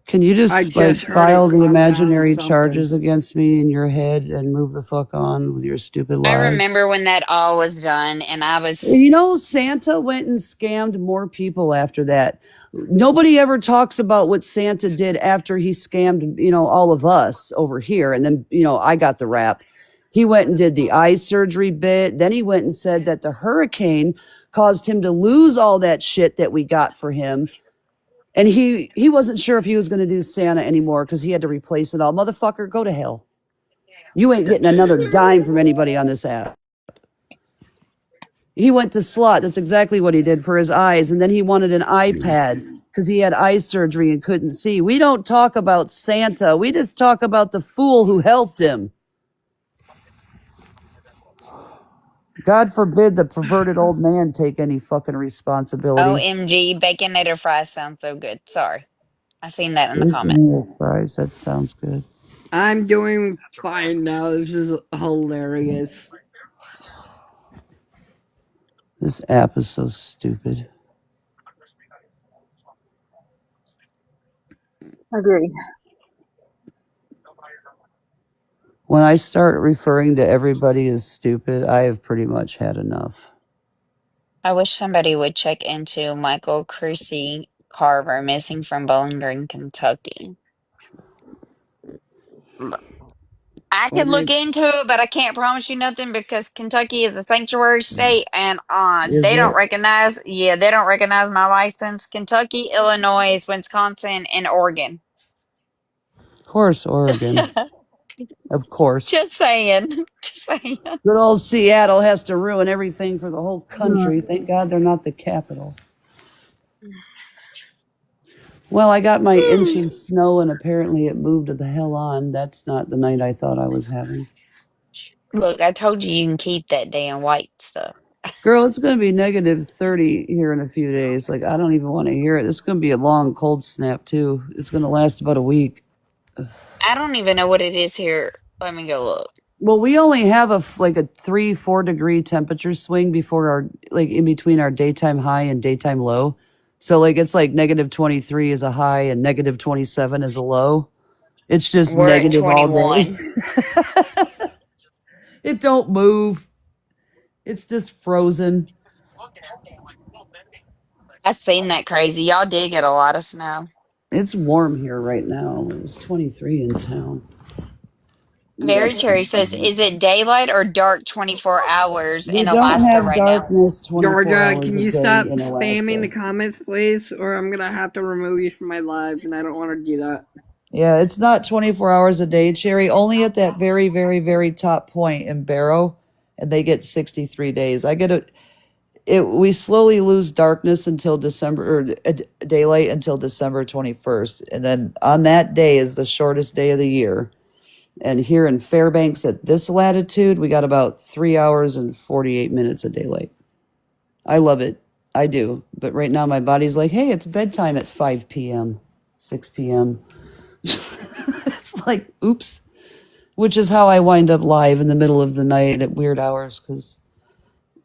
Can you I just just like heard it. file the Calm down, imaginary something. charges against me in your head and move the fuck on with your stupid I lies? remember when that all was done, and I You was, know, Santa went and scammed more people after that. Nobody ever talks about what Santa did after he scammed, all of us over here. And then, I got the rap. He went and did the eye surgery bit. Then he went and said that the hurricane caused him to lose all that shit that we got for him. And he wasn't sure if he was going to do Santa anymore because he had to replace it all. Motherfucker, go to hell. You ain't getting another dime from anybody on this app. He went to slot. That's exactly what he did for his eyes. And then he wanted an iPad because he had eye surgery and couldn't see. We don't talk about Santa. We just talk about the fool who helped him. God forbid the perverted old man take any fucking responsibility. OMG, baconator fries sound so good. Sorry. I seen that in the comment. Bacon fries. That sounds good. I'm doing fine now. This is hilarious. This app is so stupid. agreed. When I start referring to everybody as stupid, I have pretty much had enough. I wish somebody would check into Michael Creasy Carver missing from Bowling Green, Kentucky. I What could look is into it, but I can't promise you nothing because Kentucky is a sanctuary state and Is it? they don't recognize my license. Kentucky, Illinois, Wisconsin, and Oregon. Of course, Oregon. Of course. Just saying. Just saying. Good old Seattle has to ruin everything for the whole Hmm. country. Thank God they're not the capital. Well, I got my inch of snow and apparently it moved to the hell on. That's not the night I thought I was having. Look, I told you can keep that damn white stuff. Girl, it's going to be negative 30 here in a few days. Like, I don't even want to hear it. It's going to be a long cold snap, too. It's going to last about a week. I don't even know what it is here. Let me go look. Well, we only have like a 3-4 degree temperature swing before our, like, in between our daytime high and daytime low. So, like, it's like negative 23 is a high and negative 27 is a low. It's just We're at negative all day. 21. It don't move. It's just frozen. I seen that crazy. Y'all did get a lot of snow. It's warm here right now. It was 23 in town. Very Cherry says, is it daylight or dark 24 hours We in don't Alaska have right now? darkness 24 Georgia, hours can a you day stop in spamming the Alaska. comments, please? Or I'm gonna have to remove you from my live, and I don't want to do that. Yeah, it's not 24 hours a day, Cherry. Only at that very, very, very top point in Barrow, and they get 63 days. I get it. We slowly lose darkness until December, or daylight until December 21st, and then on that day is the shortest day of the year. And here in Fairbanks at this latitude, we got about 3 hours and 48 minutes of daylight. I love it. I do. But right now my body's like, hey, it's bedtime at 5 p.m., 6 p.m. It's like, oops. Which is how I wind up live in the middle of the night at weird hours because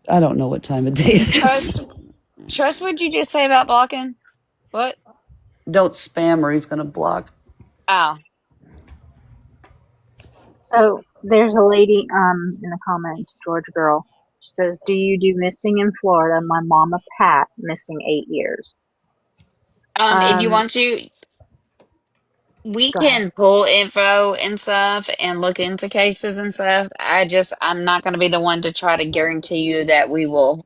I don't know what time of day it is. Trust, trust what you just say about blocking? What? Don't spam or he's going to block. Oh, So there's a lady in the comments, George girl. She says, "Do you do missing in Florida? My mama Pat missing 8 years." if you Um, want to, we Go ahead. can pull info and stuff and look into cases and stuff. I'm not going to be the one to try to guarantee you that we will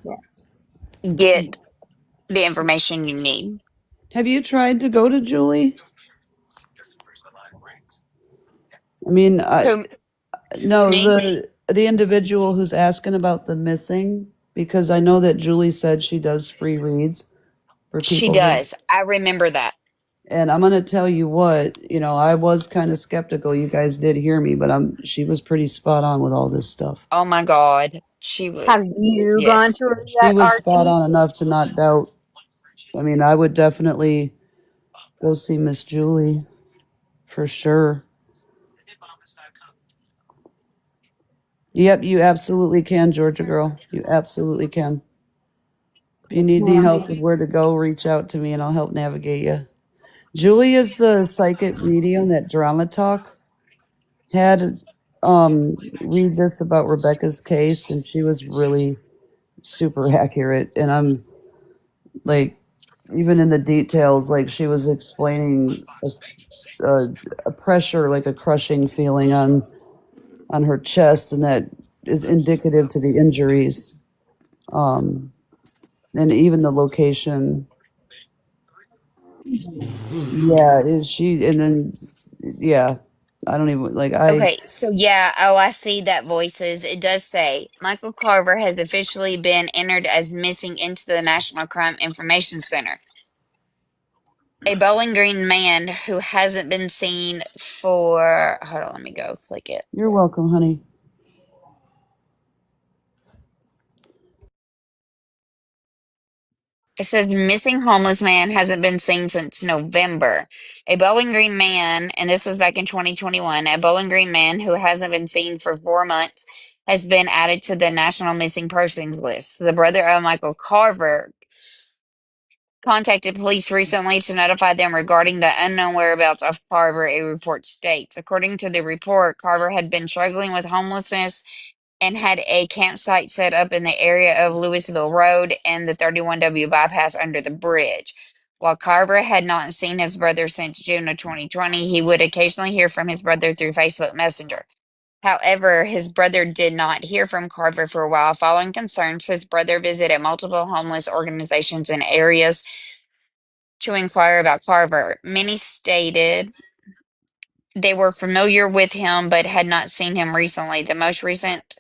Yeah. get the information you need. Have you tried to go to Julie? I mean, Who, no, me? the individual who's asking about the missing, because I know that Julie said she does free reads for She people who. does. I remember that. And I'm gonna tell you what, I was kind of skeptical. You guys did hear me, but she was pretty spot on with all this stuff. Oh my God. She was, Have you gone yes. to her She yet, was spot Archie? on enough to not doubt. I mean, I would definitely go see Miss Julie for sure. Yep, you absolutely can, Georgia girl. You absolutely can. If you Yes, need any ma'am. help with where to go, reach out to me and I'll help navigate you. Julie is the psychic medium that Drama Talk had read this about Rebecca's case, and she was really super accurate. And I'm like, even in the details, like she was explaining a pressure, like a crushing feeling on her chest, and that is indicative to the injuries. Um, and even the location. Yeah, she, and then, yeah, I don't even, like, Okay, so yeah, oh, I see that voices. It does say Michael Carver has officially been entered as missing into the National Crime Information Center. A Bowling Green man who hasn't been seen for, hold on, let me go click it. you're welcome, honey. It says missing homeless man hasn't been seen since November. A Bowling Green man, and this was back in 2021, a Bowling Green man who hasn't been seen for 4 months has been added to the National Missing Persons list. The brother of Michael Carver contacted police recently to notify them regarding the unknown whereabouts of Carver, a report states. According to the report, Carver had been struggling with homelessness and had a campsite set up in the area of Louisville Road and the 31W bypass under the bridge. While Carver had not seen his brother since June of 2020, he would occasionally hear from his brother through Facebook Messenger. However, his brother did not hear from Carver for a while. Following concerns, his brother visited multiple homeless organizations in areas to inquire about Carver. Many stated they were familiar with him but had not seen him recently. The most recent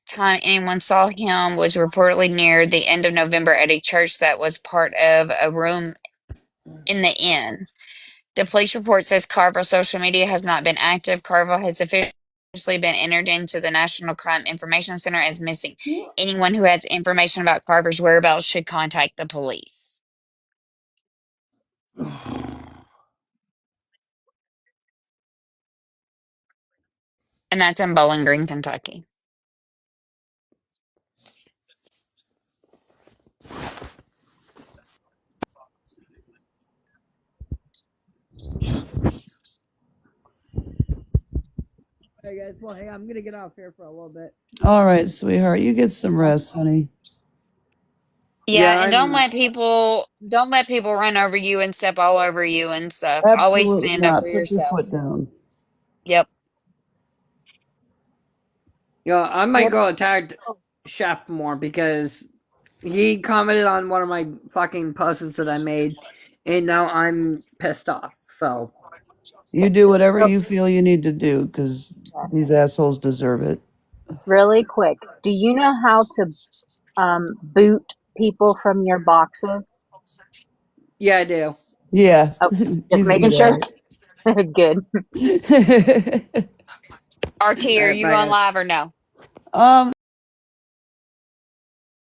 time anyone saw him was reportedly near the end of November at a church that was part of a room in the inn. The police report says Carville's social media has not been active. Carville has officially been entered into the National Crime Information Center as missing. Anyone who has information about Carver's whereabouts should contact the police. And that's in Bowling Green, Kentucky. Hey guys, well, hey, I'm gonna get off here for a little bit. All right, sweetheart. You get some rest, honey. Yeah, Yeah, and don't let people run over you and step all over you and stuff. Always Absolutely stand up for not. Put your yourself. foot down. Yep. I might Yep. go attack Chef more because he commented on one of my fucking posts that I made, and now I'm pissed off. So You do whatever So, you feel you need to do because these assholes deserve it. really quick, do you know how to boot people from your boxes? yeah, I do. Yeah, Oh, just he's making good sure. at Good. it. RT, All are right, you bye going guys. live or no? um,